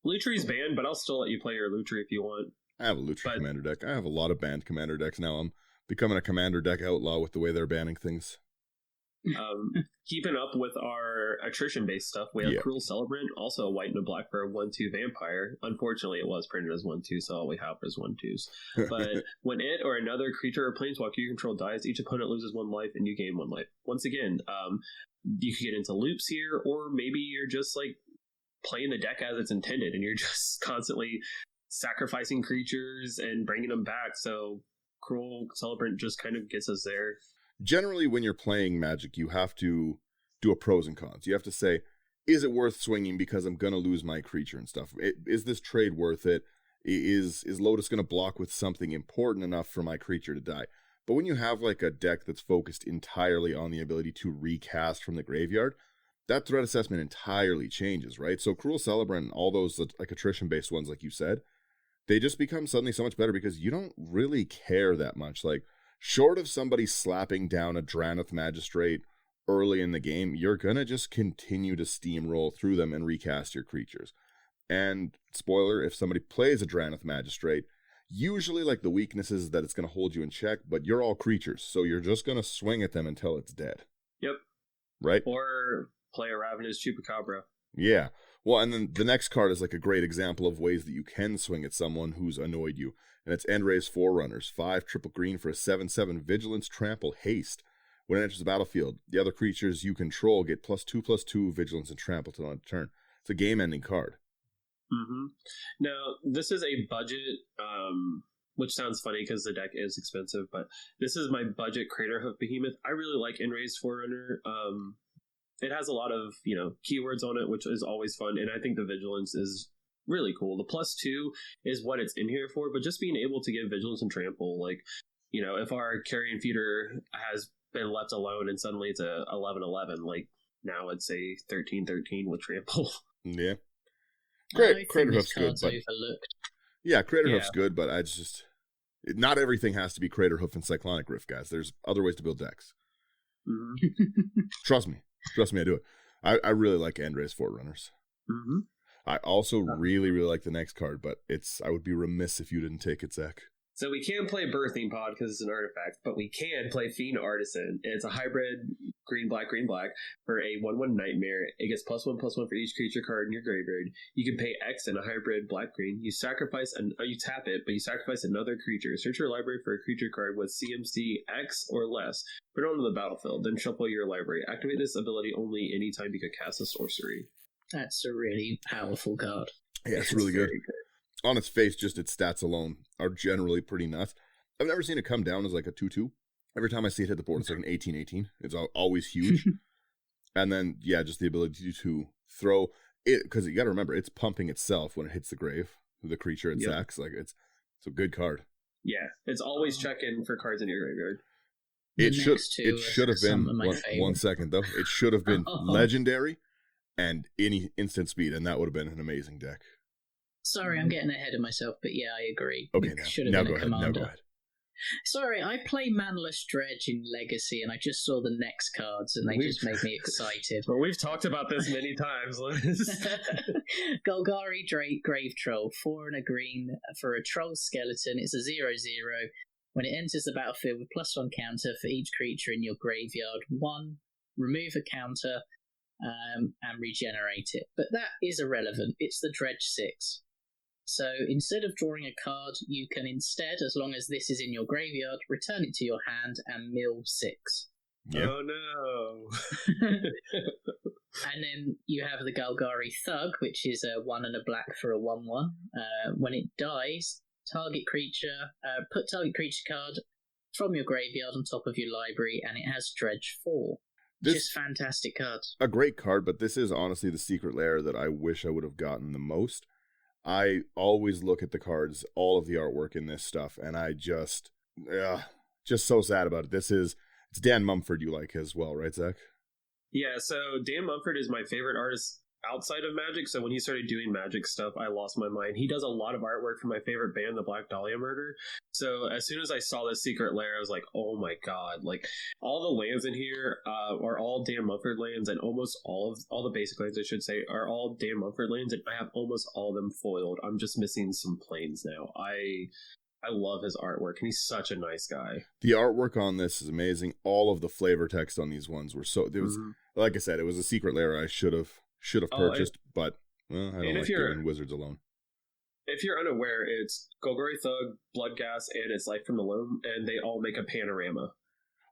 Lutri's banned, but I'll still let you play your Lutri if you want. I have a Lutri commander deck. I have a lot of banned commander decks now. I'm becoming a commander deck outlaw with the way they're banning things. Keeping up with our attrition-based stuff, we have Cruel Celebrant, also a white and a black for a 1/2 vampire. Unfortunately, it was printed as 1/2, so all we have is 1/2s. But when it or another creature or planeswalker you control dies, each opponent loses 1 life and you gain 1 life. Once again, you can get into loops here, or maybe you're just like playing the deck as it's intended, and you're just constantly sacrificing creatures and bringing them back. So Cruel Celebrant just kind of gets us there. Generally, when you're playing Magic, you have to do a pros and cons. You have to say, is it worth swinging because I'm going to lose my creature and stuff? Is this trade worth it? Is Lotus going to block with something important enough for my creature to die? But when you have like a deck that's focused entirely on the ability to recast from the graveyard, that threat assessment entirely changes, right? So Cruel Celebrant and all those like attrition-based ones, like you said, they just become suddenly so much better because you don't really care that much. Like, short of somebody slapping down a Drannith Magistrate early in the game, you're going to just continue to steamroll through them and recast your creatures. And, spoiler, if somebody plays a Drannith Magistrate, usually like the weakness is that it's going to hold you in check, but you're all creatures, so you're just going to swing at them until it's dead. Yep. Right? Or play a Ravenous Chupacabra. Yeah. Well, and then the next card is like a great example of ways that you can swing at someone who's annoyed you. And it's Endray's Forerunners. 5 triple green for a 7/7 Vigilance, Trample, Haste. When it enters the battlefield, the other creatures you control get +2/+2 Vigilance and Trample till end of turn. It's a game-ending card. Mm-hmm. Now, this is a budget, which sounds funny because the deck is expensive, but this is my budget Craterhoof Behemoth. I really like Endray's Forerunner. It has a lot of, keywords on it, which is always fun, and I think the Vigilance is really cool. The +2 is what it's in here for, but just being able to give Vigilance and Trample, like, if our Carrion Feeder has been left alone and suddenly it's a 11/11, like, now it's a 13/13 with Trample. Yeah. Craterhoof's good, but... overlooked. Yeah, Craterhoof's good, but not everything has to be Craterhoof and Cyclonic Rift, guys. There's other ways to build decks. Mm-hmm. Trust me, I do it. I really like Endray's Forerunners. Mm-hmm. I also really, really like the next card, but I would be remiss if you didn't take it, Zach. So we can't play Birthing Pod because it's an artifact, but we can play Fiend Artisan. It's a hybrid green-black for a 1/1 Nightmare. It gets +1/+1 for each creature card in your graveyard. You can pay X in a hybrid black-green. You you tap it, but you sacrifice another creature. Search your library for a creature card with CMC X or less. Put it onto the battlefield, then shuffle your library. Activate this ability only anytime you can cast a sorcery. That's a really powerful card. Yeah, it's really good. On its face, just its stats alone are generally pretty nuts. I've never seen it come down as like a 2/2. Every time I see it hit the board, it's like an 18/18. It's always huge. And then, yeah, just the ability to throw it, because you got to remember, it's pumping itself when it hits the grave, the creature it sacks. Like, it's a good card. Yeah, it's always checking for cards in your graveyard. It should have been, one second though, it should have been legendary and any instant speed, and that would have been an amazing deck. Sorry, I'm getting ahead of myself, but yeah, I agree. Okay, now go ahead. Sorry, I play Manless Dredge in Legacy, and I just saw the next cards, and they just made me excited. Well, we've talked about this many times, Liz. Golgari Grave Troll, 4 and a green for a troll skeleton. It's a 0/0. When it enters the battlefield with +1 counter for each creature in your graveyard, 1, remove a counter, and regenerate it. But that is irrelevant. It's the Dredge 6. So instead of drawing a card, you can instead, as long as this is in your graveyard, return it to your hand and mill 6. Yep. Oh no! And then you have the Golgari Thug, which is a 1 and a black for a 1/1. When it dies, put target creature card from your graveyard on top of your library, and it has Dredge 4. Just fantastic cards. A great card, but this is honestly the secret lair that I wish I would have gotten the most. I always look at the cards, all of the artwork in this stuff, and I just so sad about it. It's Dan Mumford you like as well, right, Zach? Yeah, so Dan Mumford is my favorite artist outside of Magic, so when he started doing Magic stuff, I lost my mind. He does a lot of artwork for my favorite band, the Black Dahlia Murder. So as soon as I saw this secret lair, I was like, oh my god. Like, all the lands in here are all Dan Mumford lands, and almost all the basic lands, I should say, are all Dan Mumford lands, and I have almost all of them foiled. I'm just missing some planes now. I love his artwork, and he's such a nice guy. The artwork on this is amazing. All of the flavor text on these ones were like I said, it was a secret lair I should have purchased, but I don't like giving wizards alone. If you're unaware, it's Golgari Thug, Bloodghast, and it's Life from the Loam, and they all make a panorama.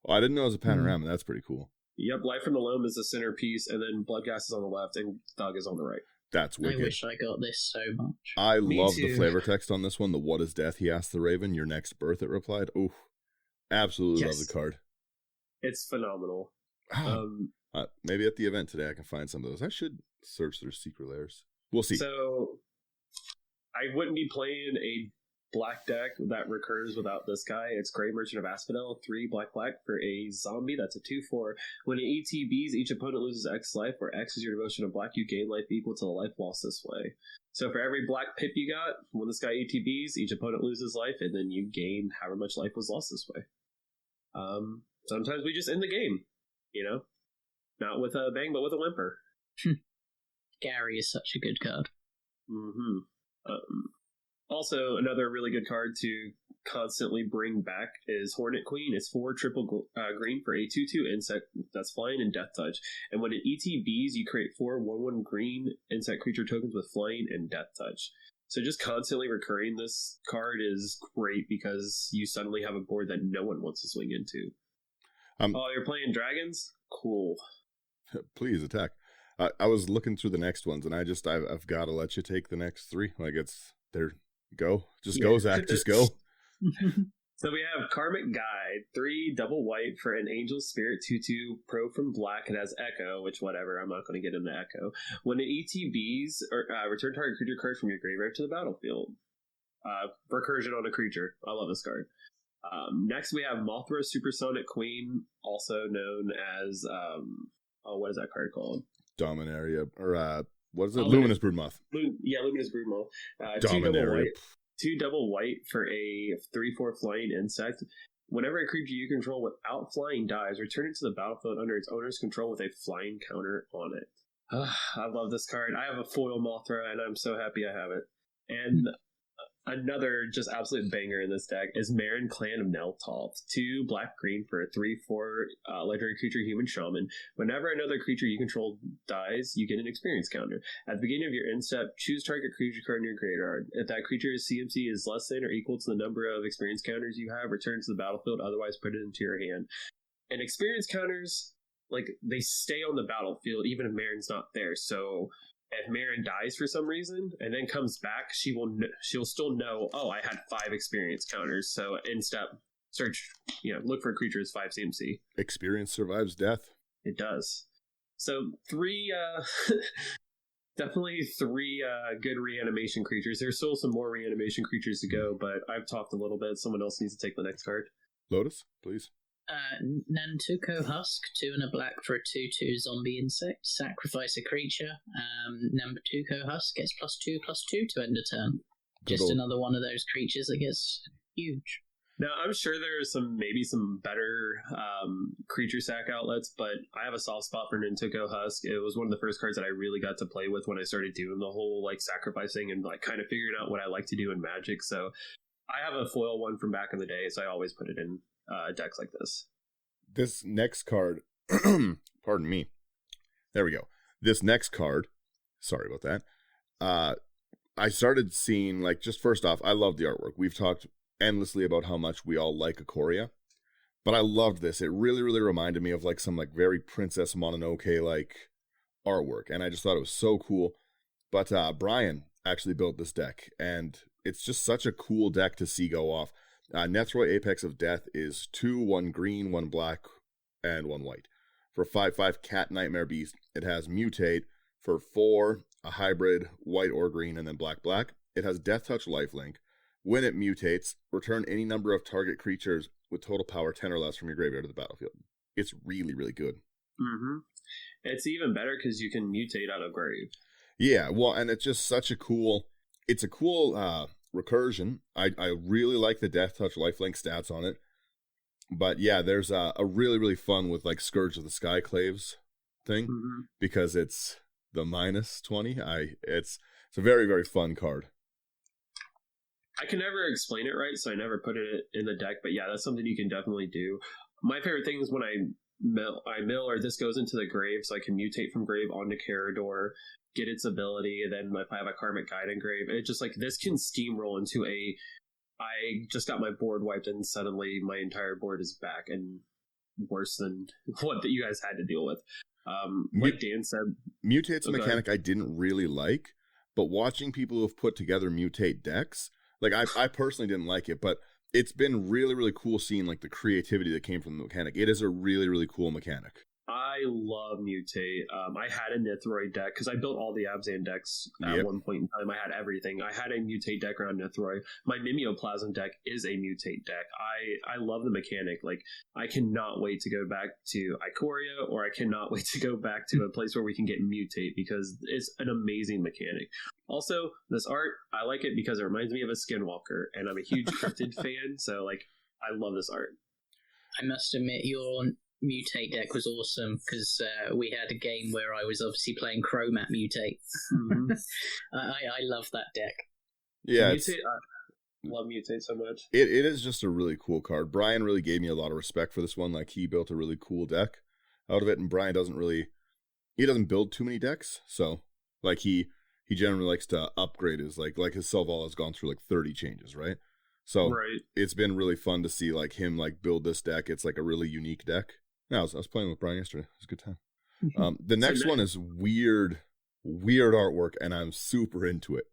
Oh, I didn't know it was a panorama. That's pretty cool. Yep, Life from the Loam is the centerpiece, and then Bloodghast is on the left, and Thug is on the right. That's wicked. I wish I got this so much. I love the flavor text on this one. The "What is death?" he asked the Raven. Your next birth, it replied. Ooh, absolutely love the card. It's phenomenal. Maybe at the event today I can find some of those. I should search their secret lairs. We'll see. So I wouldn't be playing a black deck that recurs without this guy. It's Grey Merchant of Asphodel, 3 black for a zombie. That's a 2/4. When it ETBs, each opponent loses X life, where X is your devotion of black. You gain life equal to the life lost this way. So for every black pip you got, when this guy ETBs, each opponent loses life, and then you gain however much life was lost this way. Sometimes we just end the game, not with a bang, but with a whimper. Gary is such a good card. Mm-hmm. Also, another really good card to constantly bring back is Hornet Queen. It's 4 triple green for a 2/2 insect that's flying and death touch. And when it ETBs, you create 4 1/1 green insect creature tokens with flying and death touch. So just constantly recurring this card is great because you suddenly have a board that no one wants to swing into. You're playing dragons? Cool. Please attack. I was looking through the next ones, and I've got to let you take the next 3. Like, it's there. Go, go, Zach. Just go. So we have Karmic Guide, 3 double white for an Angel Spirit 2/2 pro from black. It has Echo, which whatever. I'm not going to get into Echo. When it ETBs, or return target creature card from your graveyard to the battlefield. Recursion on a creature. I love this card. Next we have Mothra Supersonic Queen, also known as what is that card called? Dominaria, or what is it? Luminous Broodmoth. Luminous Broodmoth. Dominaria. 2 double white for a 3/4 flying insect. Whenever a creature you control without flying dies, return it to the battlefield under its owner's control with a flying counter on it. I love this card. I have a foil Mothra, and I'm so happy I have it. And another just absolute banger in this deck is Marin Clan of Neltoth. 2 black-green for a 3/4 legendary creature human shaman. Whenever another creature you control dies, you get an experience counter. At the beginning of your end step, choose target creature card in your graveyard. If that creature's CMC is less than or equal to the number of experience counters you have, return to the battlefield, otherwise put it into your hand. And experience counters, like, they stay on the battlefield even if Marin's not there, so if Marin dies for some reason and then comes back, she'll still know, oh, I had 5 experience counters. So in step, search, look for creatures 5 CMC. Experience survives death. It does. So 3, definitely 3 good reanimation creatures. There's still some more reanimation creatures to go, but I've talked a little bit. Someone else needs to take the next card. Lotus, please. Nantuko Husk, 2 and a black for a 2/2 zombie insect. Sacrifice a creature. Nantuko Husk gets +2/+2 to end a turn. Just another one of those creatures that gets huge. Now, I'm sure there are maybe some better creature sack outlets, but I have a soft spot for Nantuko Husk. It was one of the first cards that I really got to play with when I started doing the whole sacrificing and kind of figuring out what I like to do in Magic. So I have a foil one from back in the day, so I always put it in decks like this. This next card, pardon me. There we go. This next card, sorry about that. I started seeing, just first off, I love the artwork. We've talked endlessly about how much we all like Ikoria, but I loved this. It really, really reminded me of some very Princess Mononoke artwork, and I just thought it was so cool. But Brian actually built this deck, and it's just such a cool deck to see go off. Nethroi Apex of Death is 2, 1 green, 1 black, and 1 white. For 5/5 Cat Nightmare Beast, it has Mutate. For 4, a hybrid, white or green, and then black. It has Death Touch Lifelink. When it mutates, return any number of target creatures with total power 10 or less from your graveyard to the battlefield. It's really, really good. Mm-hmm. It's even better because you can mutate out of grave. Yeah, well, and it's just such a cool... It's a cool recursion. I really like the Death Touch Lifelink stats on it. But yeah, there's a really, really fun with Scourge of the Skyclaves thing, because it's the -20. It's a very, very fun card. I can never explain it right, so I never put it in the deck, but yeah, that's something you can definitely do. My favorite thing is when I mill or this goes into the grave, so I can mutate from grave onto Karador, get its ability, and then if I have a Karmic Guide in grave, it's just this can steamroll into I just got my board wiped and suddenly my entire board is back and worse than what you guys had to deal with. Like Dan said, Mutate's a mechanic I didn't really like, but watching people who have put together Mutate decks, I personally didn't like it, but it's been really, really cool seeing the creativity that came from the mechanic. It is a really, really cool mechanic. I love Mutate. I had a Nethroi deck because I built all the Abzan decks at one point in time. I had everything. I had a Mutate deck around Nethroi. My Mimeoplasm deck is a Mutate deck. I love the mechanic. I cannot wait to go back to Ikoria, or I cannot wait to go back to a place where we can get Mutate because it's an amazing mechanic. Also, this art, I like it because it reminds me of a Skinwalker, and I'm a huge Cryptid fan, so I love this art. I must admit, your Mutate deck was awesome because we had a game where I was obviously playing Chromat Mutate. Mm-hmm. I love that deck. Yeah, Mutate, I love Mutate so much. It is just a really cool card. Brian really gave me a lot of respect for this one. He built a really cool deck out of it, and Brian doesn't build too many decks, so he generally likes to upgrade his his Selval has gone through 30 changes, right? So It's been really fun to see him build this deck. It's a really unique deck. Yeah, I was playing with Brian yesterday. It was a good time. The next one is weird artwork, and I'm super into it.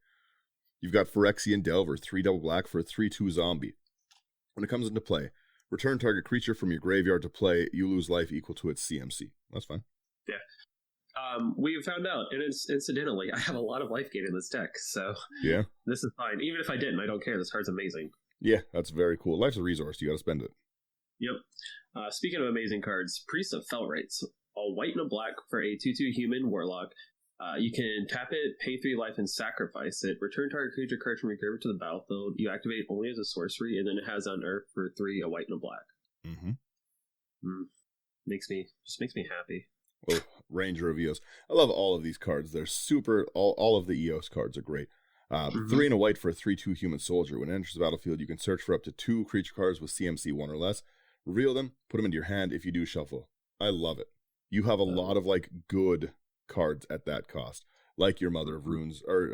You've got Phyrexian Delver, 3 double black for a 3/2 zombie. When it comes into play, return target creature from your graveyard to play. You lose life equal to its CMC. That's fine. Yeah. We found out, and incidentally, I have a lot of life gain in this deck, so yeah, this is fine. Even if I didn't, I don't care. This card's amazing. Yeah, that's very cool. Life's a resource. You got to spend it. Yep. Speaking of amazing cards, Priest of Felrites, a white and a black for a 2/2 human warlock. You can tap it, pay 3 life, and sacrifice it. Return target creature card from your graveyard to the battlefield. You activate only as a sorcery, and then it has Unearth for 3, a white and a black. Mm-hmm. Makes me happy. Oh, Ranger of Eos. I love all of these cards. They're super. All of the Eos cards are great. 3 and a white for a 3/2 human soldier. When it enters the battlefield, you can search for up to 2 creature cards with CMC 1 or less. Reveal them, put them into your hand. If you do, shuffle. I love it. You have a lot of good cards at that cost, like your Mother of Runes, or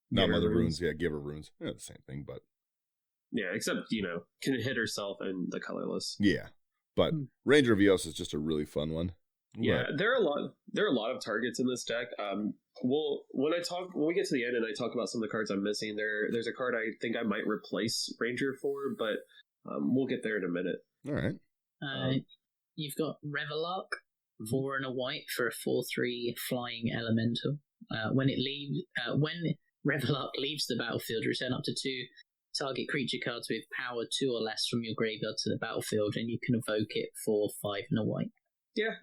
not Mother of Runes. Yeah, Giver of Runes. Yeah, the same thing, but yeah, except can hit herself and the colorless. Yeah, but Ranger of Eos is just a really fun one. Yeah, there are there are a lot of targets in this deck. When we get to the end and I talk about some of the cards I'm missing, there's a card I think I might replace Ranger for, but we'll get there in a minute. All right. You've got Revelark, 4 and a white for a 4/3 flying elemental. When Revelark leaves the battlefield, return up to 2 target creature cards with power 2 or less from your graveyard to the battlefield, and you can evoke it for 5 and a white. Yeah,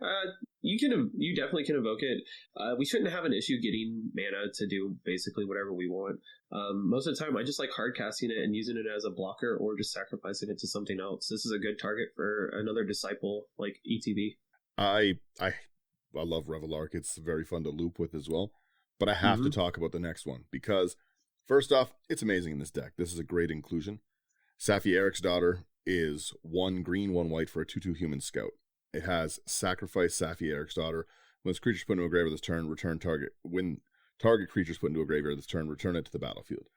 you definitely can evoke it. We shouldn't have an issue getting mana to do basically whatever we want. Most of the time, I just like hard casting it and using it as a blocker, or just sacrificing it to something else. This is a good target for another disciple like ETB. I love Revelark. It's very fun to loop with as well. But I have to talk about the next one because, first off, it's amazing in this deck. This is a great inclusion. Safi Eric's Daughter is 1 green, 1 white for a 2/2 human scout. It has sacrifice Safi Eric's Daughter. When this creature's put into a graveyard this turn, when target creature's put into a graveyard this turn, return it to the battlefield.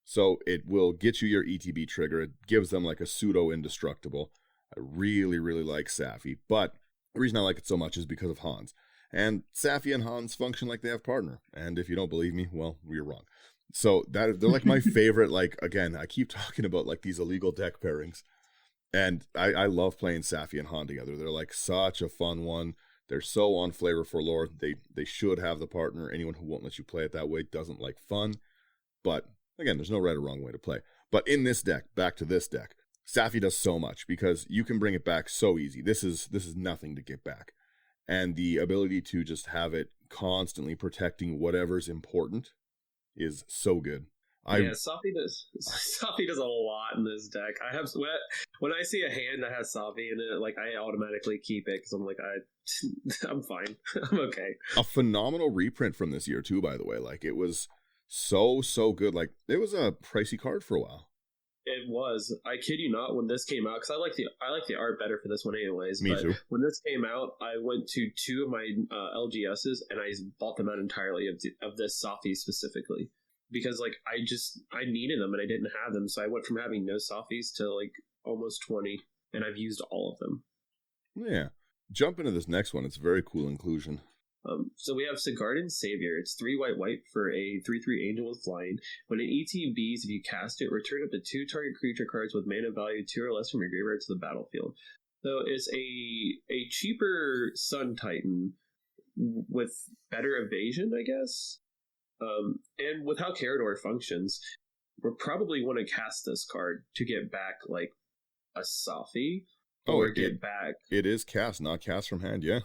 So it will get you your ETB trigger. It gives them like a pseudo indestructible. I really, really like Safi, but the reason I like it so much is because of Hans. And Safi and Hans function like they have partner. And if you don't believe me, well, you're wrong. So they're like my favorite, like, again, I keep talking about like these illegal deck pairings. And I love playing Safi and Han together. They're like such a fun one. They're so on flavor for lore. They should have the partner. Anyone who won't let you play it that way doesn't like fun. But again, there's no right or wrong way to play. But in this deck, back to this deck, Safi does so much because you can bring it back so easy. This is nothing to get back. And the ability to just have it constantly protecting whatever's important is so good. Safi does a lot in this deck. When I see a hand that has Safi in it, like I automatically keep it because I'm like I'm fine. I'm okay. A phenomenal reprint from this year too, by the way. Like it was so good. Like it was a pricey card for a while. It was. I kid you not. When this came out, because I like the art better for this one, anyways. Me too. When this came out, I went to 2 of my LGSs and I bought them out entirely of this Safi specifically because like I needed them and I didn't have them, so I went from having no Safis to like almost 20, and I've used all of them. Yeah. Jump into this next one. It's a very cool inclusion. So we have Sigarden Savior. It's 3 white for a 3/3 angel with flying. When it ETBs, if you cast it, return up to 2 target creature cards with mana value 2 or less from your graveyard to the battlefield. So it's a cheaper Sun Titan with better evasion, I guess. And with how Karador functions, we'll probably want to cast this card to get back like a Safi. Get back. It is cast, not cast from hand, yeah.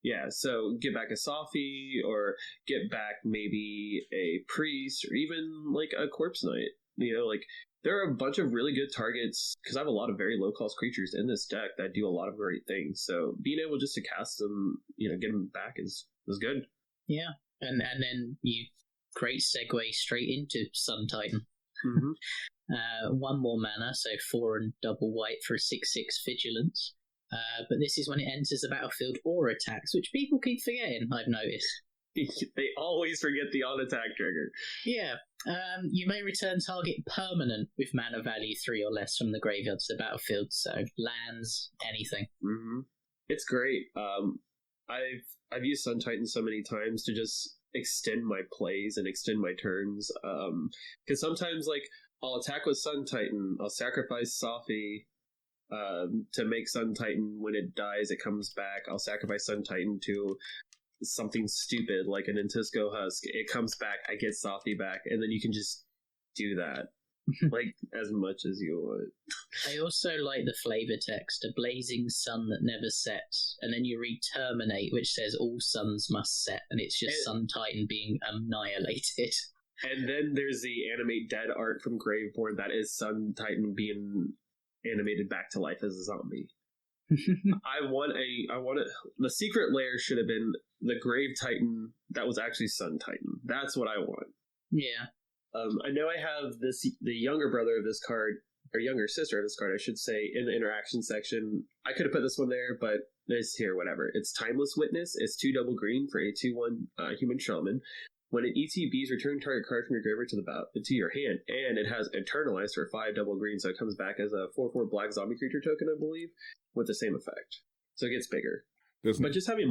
Yeah, so get back a Safi, or get back maybe a Priest, or even like a Corpse Knight. You know, like there are a bunch of really good targets because I have a lot of very low cost creatures in this deck that do a lot of great things. So being able just to cast them, get them back is good. Yeah, and then you great segue straight into Sun Titan. Mm-hmm. 1 more mana, so 4 and double white for a 6/6 Vigilance. But this is when it enters the battlefield or attacks, which people keep forgetting, I've noticed. They always forget the on-attack trigger. Yeah. You may return target permanent with mana value 3 or less from the graveyard to the battlefield, so lands, anything. Mm-hmm. It's great. I've used Sun Titan so many times to just extend my plays and extend my turns. Because sometimes, like, I'll attack with Sun Titan, I'll sacrifice Safi, to make Sun Titan. When it dies, it comes back. I'll sacrifice Sun Titan to something stupid like an Intisco Husk. It comes back. I get Safi back, and then you can just do that like as much as you want. I also like the flavor text: a blazing sun that never sets, and then you read Terminate, which says all suns must set, and it's just Sun Titan being annihilated. And then there's the animate dead art from Graveborn that is Sun Titan being animated back to life as a zombie. I want the secret lair should have been the Grave Titan that was actually Sun Titan. That's what I want. Yeah. I know I have the younger brother of this card, or younger sister of this card, I should say, in the interaction section. I could have put this one there, but it's here, whatever. It's Timeless Witness. It's 2 double green for a 2/1 human shaman. When it ETBs, return target card from your graveyard to your hand, and it has Eternalized for 5 double green, so it comes back as a 4/4 black zombie creature token, I believe, with the same effect. So it gets bigger. But just having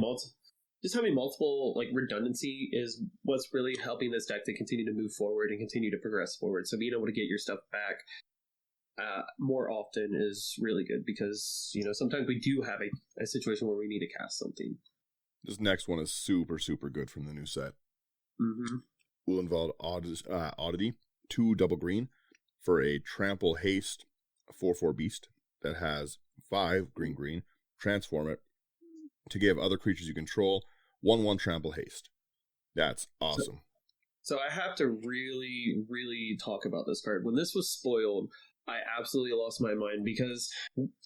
just having multiple like redundancy is what's really helping this deck to continue to move forward and continue to progress forward. So being able to get your stuff back more often is really good because, you know, sometimes we do have a situation where we need to cast something. This next one is super, super good from the new set. Ulenvald Oddity, 2 double green for a trample haste 4/4 beast that has 5 green, transform it to give other creatures you control 1/1 trample haste. That's awesome. So I have to really, really talk about this card. When this was spoiled, I absolutely lost my mind because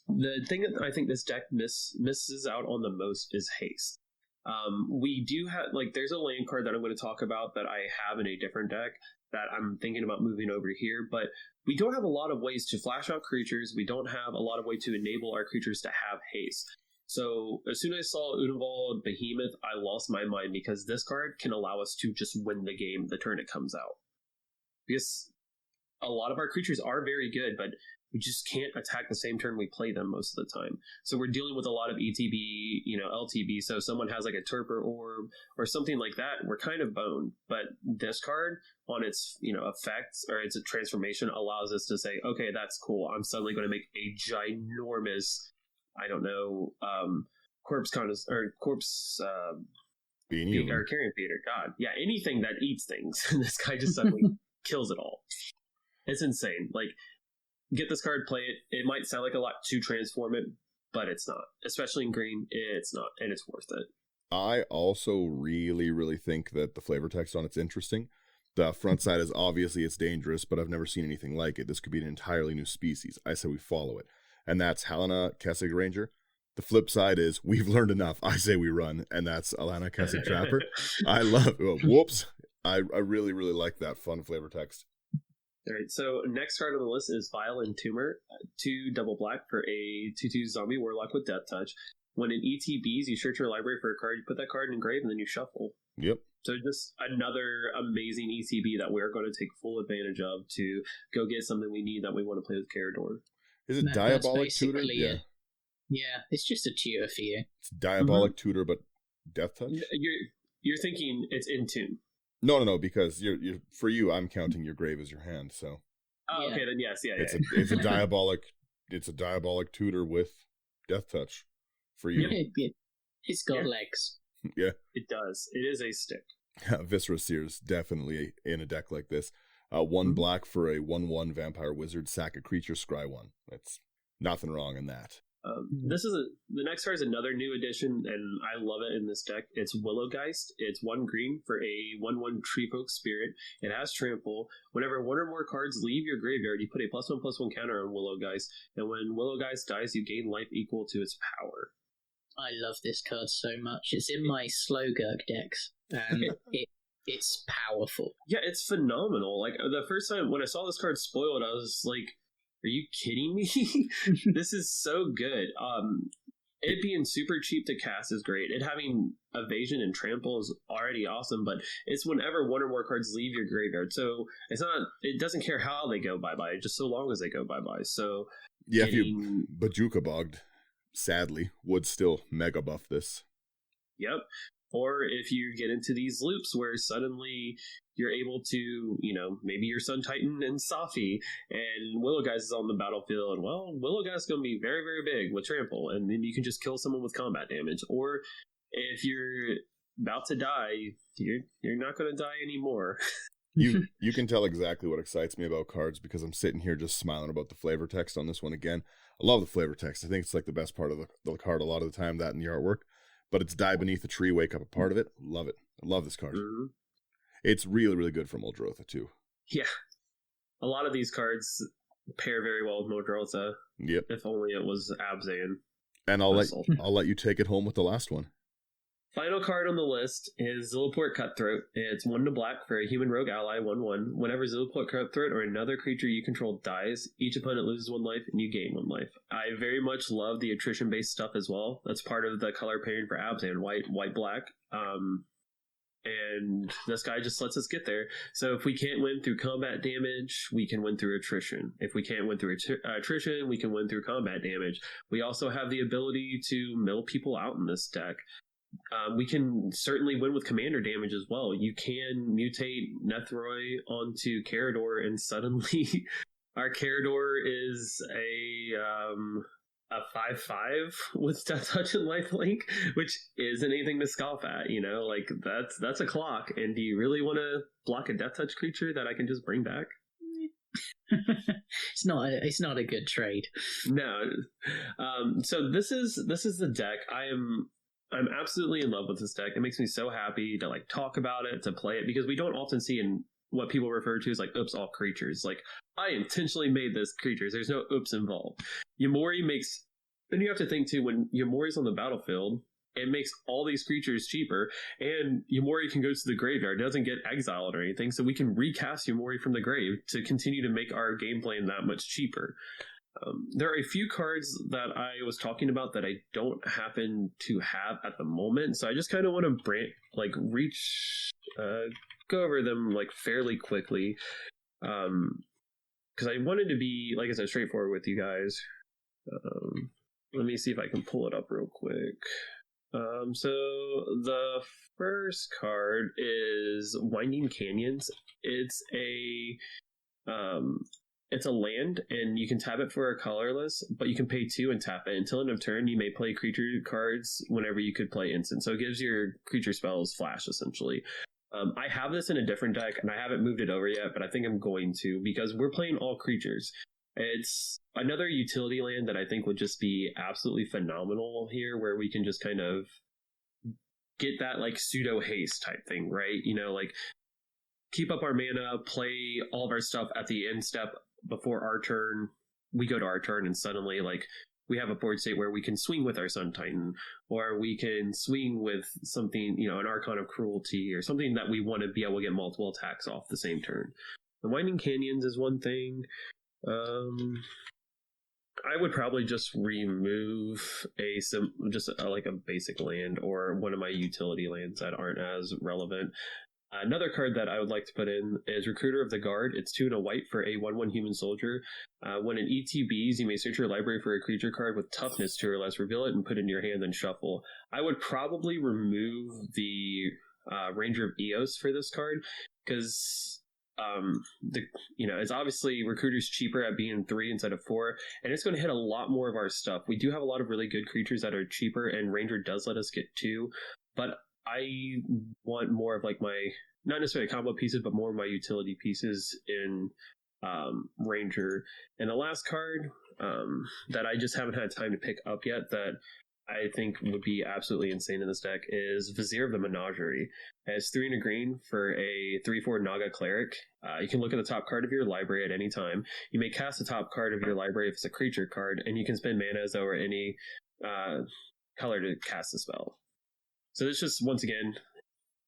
the thing that I think this deck misses out on the most is haste. We do have, like, there's a land card that I'm going to talk about that I have in a different deck that I'm thinking about moving over here, but we don't have a lot of ways to flash out creatures. We don't have a lot of way to enable our creatures to have haste. So as soon as I saw Udenwald Behemoth, I lost my mind because this card can allow us to just win the game the turn it comes out. Because a lot of our creatures are very good, but we just can't attack the same turn we play them most of the time. So we're dealing with a lot of ETB, you know, LTB. So if someone has like a Torpor Orb or something like that, we're kind of boned. But this card on its, you know, effects or its transformation allows us to say, okay, that's cool. I'm suddenly going to make a ginormous, I don't know, corpse Being or carrion feeder. God, yeah, anything that eats things. This guy just suddenly kills it all. It's insane. Like, get this card, play it. It might sound like a lot to transform it, but it's not. Especially in green, it's not, and it's worth it. I also really, really think that the flavor text on it's interesting. The front side is obviously it's dangerous, but I've never seen anything like it. This could be an entirely new species. I say we follow it. And that's Helena Kessig Ranger. The flip side is we've learned enough. I say we run, and that's Alana Kessig Trapper. I love it. Whoops. I really, really like that fun flavor text. All right, so next card on the list is Vile Entomber, 2 double black for a 2/2 zombie warlock with Death Touch. When it ETBs, you search your library for a card, you put that card in grave, and then you shuffle. Yep. So just another amazing ETB that we're going to take full advantage of to go get something we need that we want to play with Karador. Is it Diabolic Tutor? Yeah, it's just a tutor for you. It's Diabolic Tutor, but Death Touch? You're thinking it's in tune. No, because you're for you, I'm counting your grave as your hand, so. Oh, yeah. Okay, then yes, yeah. It's a diabolic tutor with Death Touch for you. It's got legs. Yeah. It does. It is a stick. Viscera Seer's definitely in a deck like this. 1 black for a 1/1 vampire wizard, sack a creature, scry 1. That's nothing wrong in that. The next card is another new addition, and I love it in this deck. It's Willowgeist. It's 1 green for a 1/1 Treefolk Spirit. It has trample. Whenever 1 or more cards leave your graveyard, you put a +1/+1 counter on Willowgeist, and when Willowgeist dies, you gain life equal to its power. I love this card so much. It's in my Slowgurk decks, and it's powerful. Yeah, it's phenomenal. Like, the first time when I saw this card spoiled, I was like, are you kidding me? This is so good. It being super cheap to cast is great. It having evasion and trample is already awesome, but it's whenever 1 or more cards leave your graveyard. So it doesn't care how they go bye-bye, just so long as they go bye-bye. So yeah, if you Bajuka Bogged, sadly, would still mega buff this. Yep. Or if you get into these loops where suddenly you're able to, you know, maybe your Sun Titan and Safi and Willowgeist is on the battlefield. Well, Willowgeist is going to be very, very big with trample, and then you can just kill someone with combat damage. Or if you're about to die, you're not going to die anymore. You can tell exactly what excites me about cards because I'm sitting here just smiling about the flavor text on this one again. I love the flavor text. I think it's like the best part of the card a lot of the time, that and the artwork. But it's Die Beneath a Tree, Wake Up a part of it. Love it. I love this card. Mm-hmm. It's really, really good for Muldrotha, too. Yeah. A lot of these cards pair very well with Muldrotha. Yep. If only it was Abzan. And I'll let you take it home with the last one. Final card on the list is Zilliport Cutthroat. It's 1 black for a human rogue ally, 1/1. Whenever Zilliport Cutthroat or another creature you control dies, each opponent loses 1 life and you gain 1 life. I very much love the attrition-based stuff as well. That's part of the color pairing for Abzan, white-black. And this guy just lets us get there. So if we can't win through combat damage, we can win through attrition. If we can't win through attrition, we can win through combat damage. We also have the ability to mill people out in this deck. we can certainly win with commander damage as well. You can mutate Nethroi onto Karador, and suddenly our Karador is a 5/5 with Death Touch and Lifelink, which isn't anything to scoff at. Like that's a clock. And do you really want to block a Death Touch creature that I can just bring back? It's not a good trade. No. So this is the deck. I'm absolutely in love with this deck. It makes me so happy to like talk about it, to play it, because we don't often see in what people refer to as like oops all creatures. Like, I intentionally made this creatures. There's no oops involved. Yamori makes, then you have to think too, when Yamori's on the battlefield, it makes all these creatures cheaper, and Yamori can go to the graveyard. It doesn't get exiled or anything, so we can recast Yamori from the grave to continue to make our game plan that much cheaper. There are a few cards that I was talking about that I don't happen to have at the moment, so I just kind of want to go over them like fairly quickly, because I wanted to be, like I said, straightforward with you guys. Let me see if I can pull it up real quick. So the first card is Winding Canyons. It's a land, and you can tap it for a colorless, but you can pay 2 and tap it. Until end of turn, you may play creature cards whenever you could play instant. So it gives your creature spells flash, essentially. I have this in a different deck, and I haven't moved it over yet, but I think I'm going to, because we're playing all creatures. It's another utility land that I think would just be absolutely phenomenal here, where we can just kind of get that like pseudo haste type thing, right? Like keep up our mana, play all of our stuff at the end step before our turn. We go to our turn, and suddenly like we have a board state where we can swing with our Sun Titan, or we can swing with something, an Archon of Cruelty, or something that we want to be able to get multiple attacks off the same turn. The Winding Canyons is one thing. I would probably just remove like a basic land or one of my utility lands that aren't as relevant. Another card that I would like to put in is Recruiter of the Guard. It's 2 and a white for a 1/1 human soldier. When an ETBs, you may search your library for a creature card with toughness 2 or less, reveal it, and put it in your hand, then shuffle. I would probably remove the Ranger of Eos for this card, because it's obviously Recruiter's cheaper at being 3 instead of 4, and it's going to hit a lot more of our stuff. We do have a lot of really good creatures that are cheaper, and Ranger does let us get 2, but I want more of like my, not necessarily combo pieces, but more of my utility pieces in Ranger. And the last card that I just haven't had time to pick up yet, that I think would be absolutely insane in this deck, is Vizier of the Menagerie. It's 3 and a green for a 3/4 Naga Cleric. You can look at the top card of your library at any time. You may cast the top card of your library if it's a creature card, and you can spend mana as though or any color to cast the spell. So this just, once again,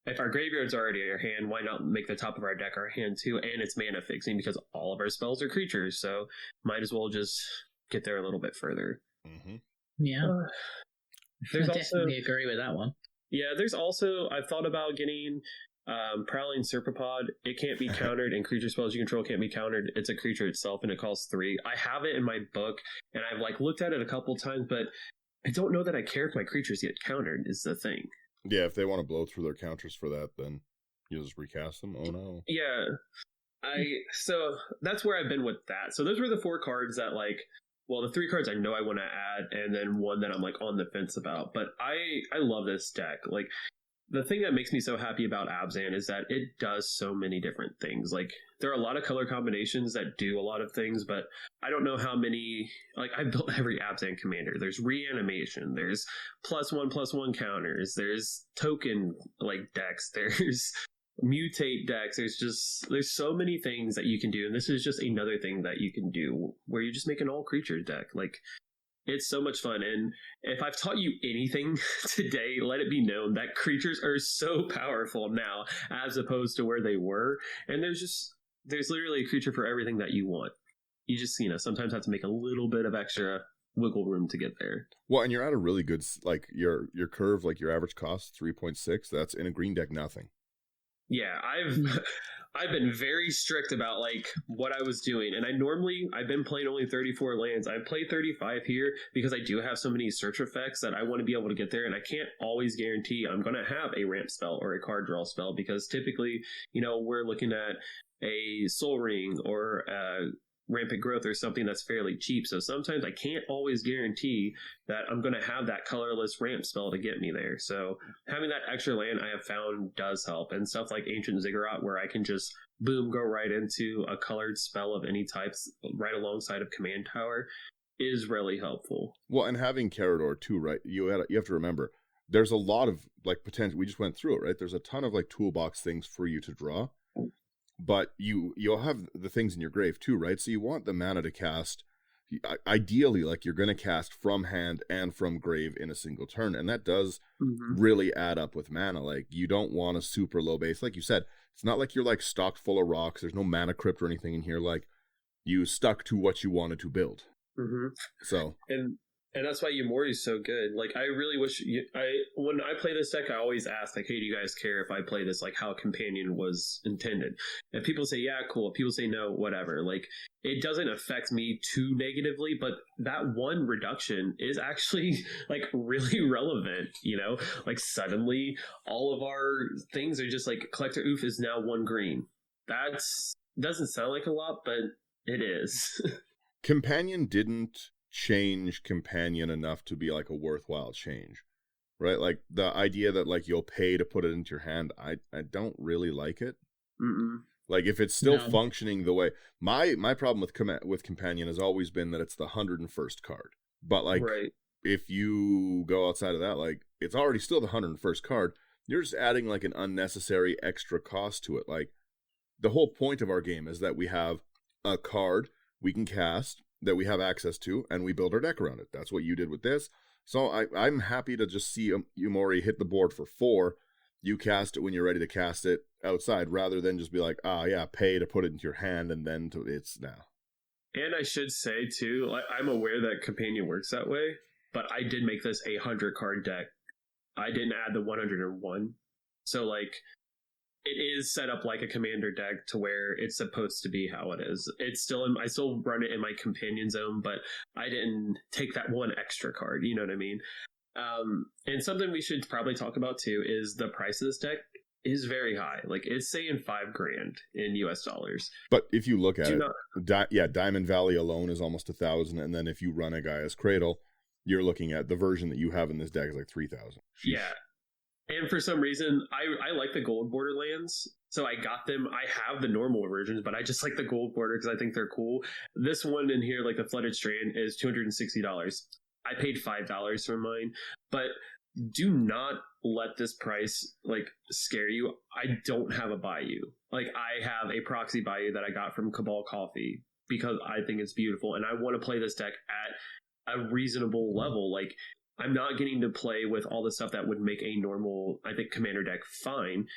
if our graveyard's already our hand, why not make the top of our deck our hand too? And it's mana fixing, because all of our spells are creatures, so might as well just get there a little bit further. Mm-hmm. Yeah. I definitely agree with that one. Yeah, there's also, I've thought about getting Prowling Serpapod. It can't be countered, and creature spells you control can't be countered. It's a creature itself, and it costs 3. I have it in my book, and I've like looked at it a couple times, but I don't know that I care if my creatures get countered, is the thing. Yeah, if they want to blow through their counters for that, then you'll just recast them. Oh no. Yeah. So that's where I've been with that. So those were the 4 cards that the 3 cards I know I want to add, and then one that I'm like on the fence about. But I love this deck. Like, the thing that makes me so happy about Abzan is that it does so many different things. Like, there are a lot of color combinations that do a lot of things, but I don't know how many. Like, I built every Abzan commander. There's reanimation. There's +1/+1 counters. There's token decks. There's mutate decks. There's so many things that you can do, and this is just another thing that you can do where you just make an all creature deck. Like, it's so much fun. And if I've taught you anything today, let it be known that creatures are so powerful now as opposed to where they were. And there's literally a creature for everything that you want. You just, sometimes have to make a little bit of extra wiggle room to get there. Well, and you're at a really good, your curve, your average cost 3.6. That's in a green deck, nothing. Yeah, I've been very strict about like what I was doing, and I've been playing only 34 lands. I played 35 here because I do have so many search effects that I want to be able to get there, and I can't always guarantee I'm going to have a ramp spell or a card draw spell because typically, we're looking at a Soul Ring or Rampant Growth or something that's fairly cheap. So sometimes I can't always guarantee that I'm going to have that colorless ramp spell to get me there. So having that extra land I have found does help. And stuff like Ancient Ziggurat, where I can just boom, go right into a colored spell of any types right alongside of Command Tower is really helpful. Well, and having Karador too, right? You have to remember, there's a lot of like potential. We just went through it, right? There's a ton of like toolbox things for you to draw. But you'll have the things in your grave too, right? So you want the mana to cast, ideally, like you're going to cast from hand and from grave in a single turn. And that does really add up with mana. Like you don't want a super low base. Like you said, it's not like you're like stocked full of rocks. There's no mana crypt or anything in here. Like you stuck to what you wanted to build. So. And that's why Umori is so good. Like, I really wish when I play this deck, I always ask, like, hey, do you guys care if I play this, like, how Companion was intended? And people say, yeah, cool. People say, no, whatever. Like, it doesn't affect me too negatively, but that one reduction is actually, like, really relevant, Like, suddenly, all of our things are just, like, Collector Oof is now 1 green. Doesn't sound like a lot, but it is. Companion didn't change Companion enough to be like a worthwhile change, right? Like the idea that like you'll pay to put it into your hand, I don't really like it. Like if it's still functioning the way my problem with Companion has always been that it's the 101st card, but like if you go outside of that, like it's already still the 101st card. You're just adding like an unnecessary extra cost to it. Like the whole point of our game is that we have a card we can cast that we have access to, and we build our deck around it. That's what you did with this. So I'm happy to just see Umori hit the board for 4. You cast it when you're ready to cast it outside, rather than just be like, pay to put it into your hand, and then it's now. And I should say, too, I'm aware that Companion works that way, but I did make this a 100-card deck. I didn't add the 101. So, like, it is set up like a commander deck to where it's supposed to be how it is. I still run it in my Companion zone, but I didn't take that one extra card. You know what I mean? And something we should probably talk about too is the price of this deck is very high. Like it's saying $5,000 in US dollars. But if you look at it, Diamond Valley alone is almost 1,000, and then if you run a Gaia's Cradle, you're looking at the version that you have in this deck is like 3,000. Yeah. And for some reason, I like the gold border lands, so I got them. I have the normal versions, but I just like the gold border because I think they're cool. This one in here, like the Flooded Strand, is $260. I paid $5 for mine, but do not let this price like scare you. I don't have a Bayou. Like I have a proxy Bayou that I got from Cabal Coffee because I think it's beautiful, and I want to play this deck at a reasonable level. Like I'm not getting to play with all the stuff that would make a normal, I think, commander deck fine,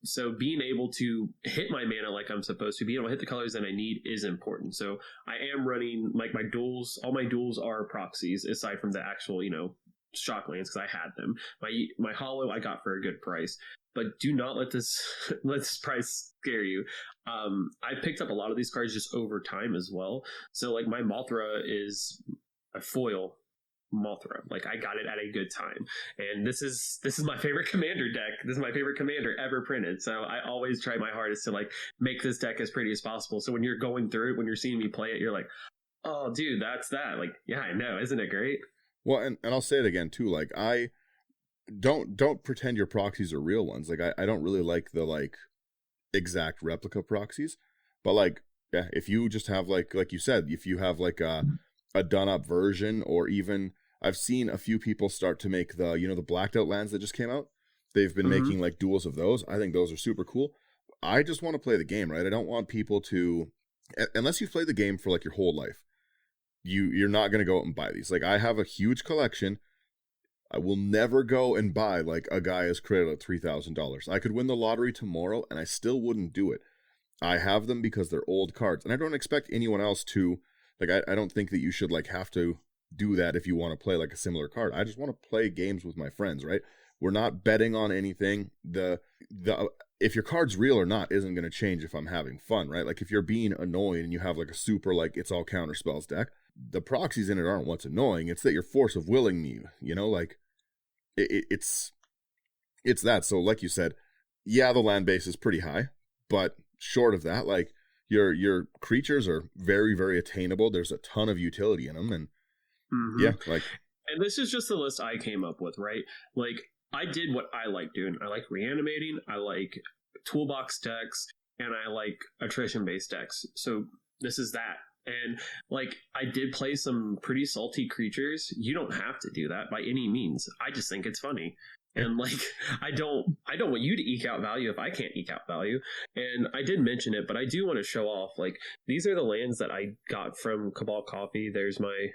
So being able to hit my mana like I'm supposed to, being able to hit the colors that I need is important. So I am running, like, my duels. All my duels are proxies, aside from the actual, shock lands, because I had them. My hollow I got for a good price. But do not let this price scare you. I picked up a lot of these cards just over time as well. So, like, my Mothra is a foil Mothra. Like I got it at a good time, and this is my favorite commander deck. This is my favorite commander ever printed. So I always try my hardest to like make this deck as pretty as possible. So when you're going through it, when you're seeing me play it, you're like, oh dude, that's that. Like, yeah, I know, isn't it great? Well, and I'll say it again too. Like I don't pretend your proxies are real ones. Like I don't really like the like exact replica proxies, but like yeah, if you just have like you said, if you have like a done up version, or even I've seen a few people start to make the, the blacked out lands that just came out. They've been making like duels of those. I think those are super cool. I just want to play the game, right? I don't want people to, unless you've played the game for like your whole life, you're not going to go out and buy these. Like I have a huge collection. I will never go and buy like a Gaia's Cradle at $3,000. I could win the lottery tomorrow and I still wouldn't do it. I have them because they're old cards, and I don't expect anyone else to. Like I don't think that you should like have to do that if you want to play like a similar card. I just want to play games with my friends, right? We're not betting on anything. The if your card's real or not isn't going to change if I'm having fun, right? Like, if you're being annoyed and you have like a super, like, it's all counter spells deck, the proxies in it aren't what's annoying. It's that your force of willing me, you know, like, it's that. So like you said, yeah, the land base is pretty high, but short of that, like, your creatures are very, very attainable. There's a ton of utility in them, and yeah, like, and this is just the list I came up with, right? Like, I did what I like doing. I like reanimating, I like toolbox decks, and I like attrition based decks. So this is that. And like, I did play some pretty salty creatures. You don't have to do that by any means. I just think it's funny. And like, I don't want you to eke out value if I can't eke out value. And I did mention it, but I do want to show off, like, these are the lands that I got from Cabal Coffee. There's my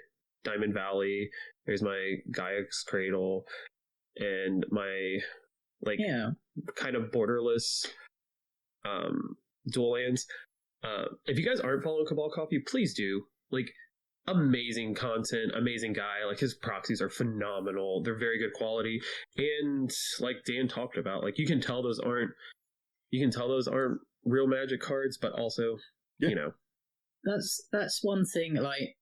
Diamond Valley, there's my Zachs Cradle, and my, like, kind of borderless dual lands. If you guys aren't following Cabal Coffee, please do. Like, amazing content, amazing guy. Like, his proxies are phenomenal. They're very good quality. And like Dan talked about, like, you can tell those aren't real Magic cards, but also, you know. That's one thing. Like,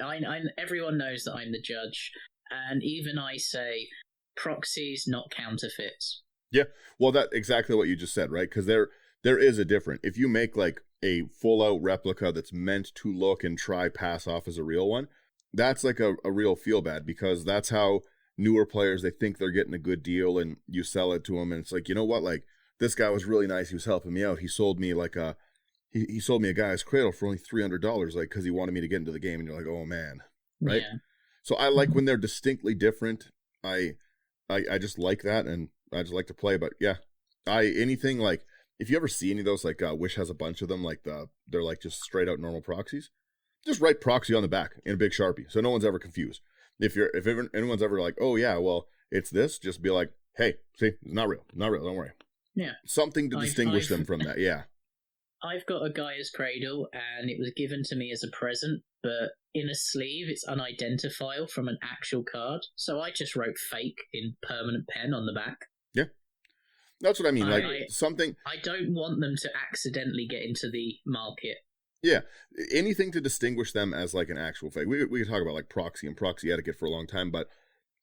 I everyone knows that I'm the judge, and even I say proxies, not counterfeits. Yeah, well, that's exactly what you just said, right? Because there is a difference. If you make like a full out replica that's meant to look and try pass off as a real one, that's like a real feel bad, because that's how newer players, they think they're getting a good deal, and you sell it to them, and it's like, you know what, like, this guy was really nice, he was helping me out, he sold me like he sold me a Gaia's Cradle for only $300, like, because he wanted me to get into the game, and you're like, oh man, right? Yeah. So I like when they're distinctly different. I just like that, and I just like to play. But yeah, anything like, if you ever see any of those, like, Wish has a bunch of them, like, they're like just straight out normal proxies, just write proxy on the back in a big Sharpie, so no one's ever confused. If anyone's ever like, oh yeah, well, it's this, just be like, hey, see, it's not real, don't worry. Yeah, something to distinguish them from that. Yeah, I've got a Gaia's Cradle, and it was given to me as a present, but in a sleeve it's unidentifiable from an actual card, so I just wrote fake in permanent pen on the back. Yeah, that's what I mean. Like, something. I don't want them to accidentally get into the market. Yeah, anything to distinguish them as like an actual fake. We could talk about like proxy and proxy etiquette for a long time, but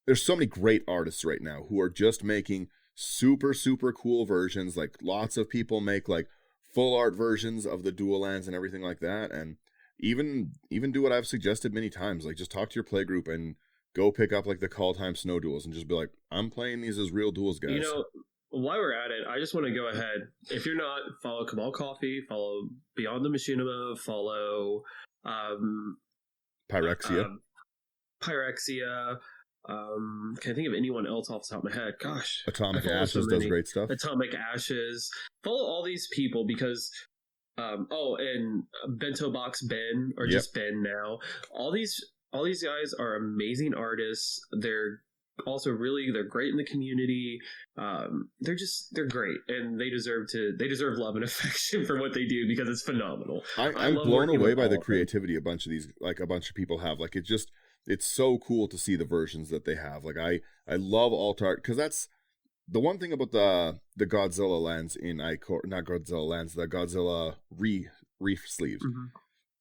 there's so many great artists right now who are just making super, super cool versions. Like, lots of people make like full art versions of the dual lands and everything like that, and even do what I've suggested many times, like, just talk to your play group and go pick up like the Call Time Snow duels and just be like, I'm playing these as real duels, guys. You know, while we're at it, I just want to go ahead. If you're not, follow Cabal Coffee, follow Beyond the Machinima, follow Pyrexia. Can't think of anyone else off the top of my head. Gosh, Atomic Ashes does great stuff. Atomic Ashes. Follow all these people, because and Bento Box Ben, or just Ben now. All these guys are amazing artists. They're also they're great in the community. They're great, and they deserve love and affection for what they do, because it's phenomenal. I'm blown away by the creativity a bunch of people have. Like, it's so cool to see the versions that they have. Like, I love alt art, because that's the one thing about the Godzilla lands in not Godzilla lands, the Godzilla reef sleeves. Mm-hmm.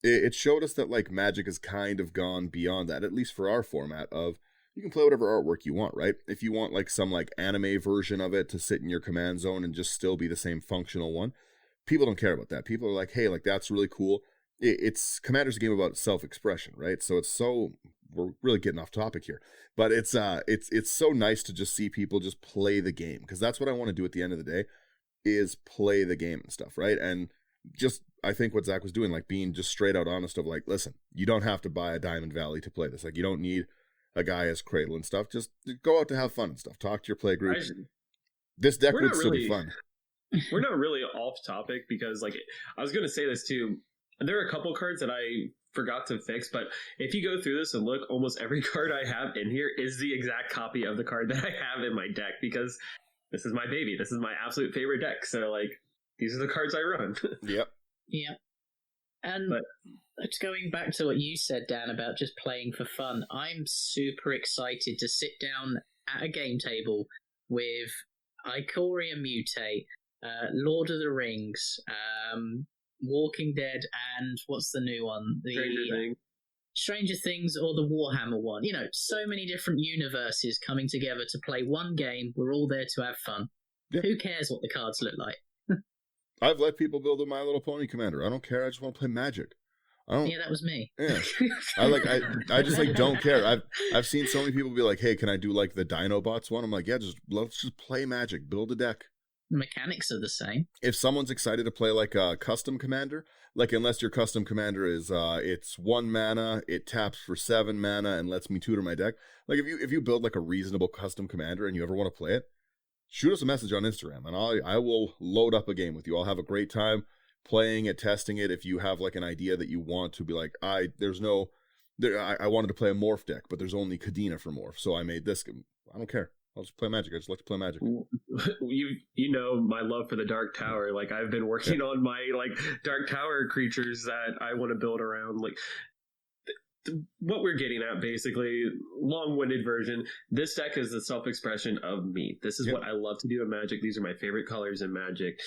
It showed us that like Magic has kind of gone beyond that, at least for our format of, you can play whatever artwork you want, right? If you want like some like anime version of it to sit in your command zone and just still be the same functional one, people don't care about that. People are like, hey, like, that's really cool. It's Commander's a game about self-expression, right? So we're really getting off topic here, but it's so nice to just see people just play the game, because that's what I want to do at the end of the day, is play the game and stuff, right? And just, I think what Zach was doing, like, being just straight out honest of like, listen, you don't have to buy a Diamond Valley to play this. Like, you don't need a Gaia's Cradle and stuff. Just go out to have fun and stuff. Talk to your play group. This deck would still be fun. We're not really off topic, because like, I was going to say this too. There are a couple cards that I forgot to fix, but if you go through this and look, almost every card I have in here is the exact copy of the card that I have in my deck, because this is my baby. This is my absolute favorite deck. So like, these are the cards I run. Yep. Yeah. And it's going back to what you said, Dan, about just playing for fun. I'm super excited to sit down at a game table with Ikoria Mutate, Lord of the Rings, Walking Dead, and what's the new one? Stranger Things or the Warhammer one. So many different universes coming together to play one game. We're all there to have fun. Yeah. Who cares what the cards look like? I've let people build a My Little Pony commander. I don't care. I just want to play Magic. Yeah, that was me. Yeah, I just don't care. I've seen so many people be like, "Hey, can I do like the Dinobots one?" I'm like, "Yeah, let's just play Magic, build a deck." The mechanics are the same. If someone's excited to play like a custom commander, like unless your custom commander is it's 1 mana, it taps for 7 mana and lets me tutor my deck. Like if you build like a reasonable custom commander and you ever want to play it, shoot us a message on Instagram and I will load up a game with you. I'll have a great time playing it, testing it. If you have like an idea that you want to be like, I wanted to play a morph deck, but there's only Kadena for morph, so I made this. I don't care. I'll just play Magic. I just like to play Magic. You know my love for the Dark Tower. Like I've been working on my Dark Tower creatures that I want to build around. Like what we're getting at, basically, long-winded version. This deck is the self-expression of me. This is what I love to do in Magic. These are my favorite colors in Magic.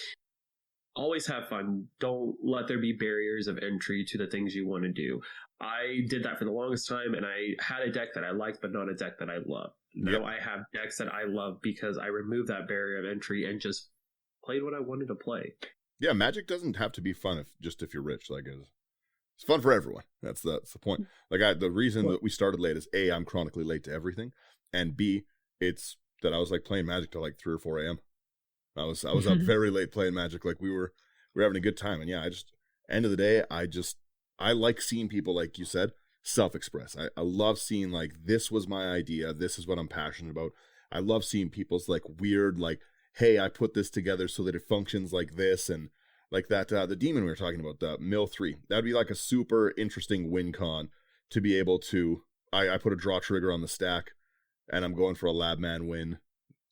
Always have fun. Don't let there be barriers of entry to the things you want to do. I did that for the longest time, and I had a deck that I liked, but not a deck that I love. Now I have decks that I love because I removed that barrier of entry and just played what I wanted to play. Yeah, Magic doesn't have to be fun if you're rich. Like it's fun for everyone. That's the point. Like the reason that we started late is A, I'm chronically late to everything, and B, it's that I was like playing Magic till like 3 or 4 a.m. I was up very late playing Magic. Like we were having a good time, and I just end of the day, I like seeing people, like you said, self-express. I love seeing like, this was my idea. This is what I'm passionate about. I love seeing people's like weird, like, hey, I put this together so that it functions like this. And like that, the demon we were talking about, the Mill 3, that'd be like a super interesting win con to be able to, I put a draw trigger on the stack and I'm going for a lab man win.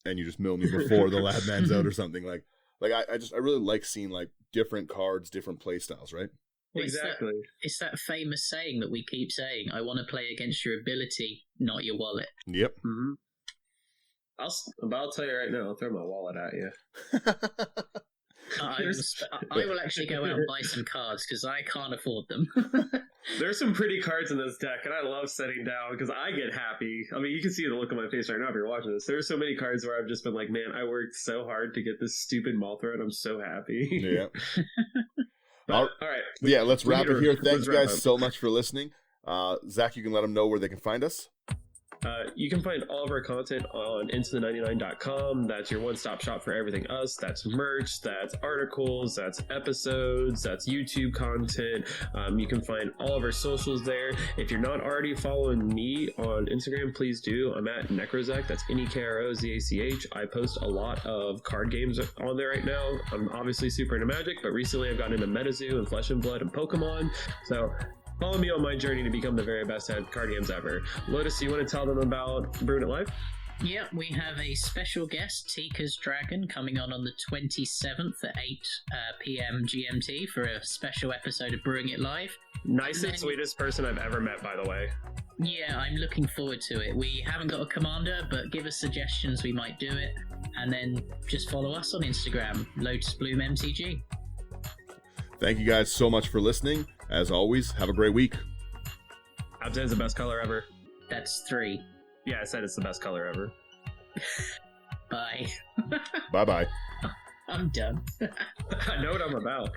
And you just mill me before the lab man's out or something. Like I really like seeing like different cards, different play styles, right? Well, exactly. It's that famous saying that we keep saying, I want to play against your ability, not your wallet. Yep. Mm-hmm. I'll tell you right now, I'll throw my wallet at you. I will actually go out and buy some cards because I can't afford them. There's some pretty cards in this deck, and I love sitting down because I get happy. I mean, you can see the look on my face right now if you're watching this. There's so many cards where I've just been like, man, I worked so hard to get this stupid Mothra, and I'm so happy. Yeah. All right. Yeah, let's wrap it here. Thanks, guys, so much for listening. Zach, you can let them know where they can find us. You can find all of our content on intothe99.com. That's your one-stop shop for everything us. That's merch, that's articles, that's episodes, that's YouTube content. You can find all of our socials there. If you're not already following me on Instagram, please do. I'm at Necrozach. That's Nekrozach. I post a lot of card games on there right now. I'm obviously super into Magic, but recently I've gotten into MetaZoo and Flesh and Blood and Pokemon. So follow me on my journey to become the very best at card games ever. Lotus, you want to tell them about Brewing It Live? Yeah, we have a special guest, Tika's Dragon, coming on the 27th at 8 p.m. GMT for a special episode of Brewing It Live. Nicest, sweetest person I've ever met, by the way. Yeah, I'm looking forward to it. We haven't got a commander, but give us suggestions, we might do it. And then just follow us on Instagram, Lotus Bloom MTG. Thank you guys so much for listening. As always, have a great week. Abzan's the best color ever. That's 3. Yeah, I said it's the best color ever. Bye. Bye-bye. I'm done. I know what I'm about.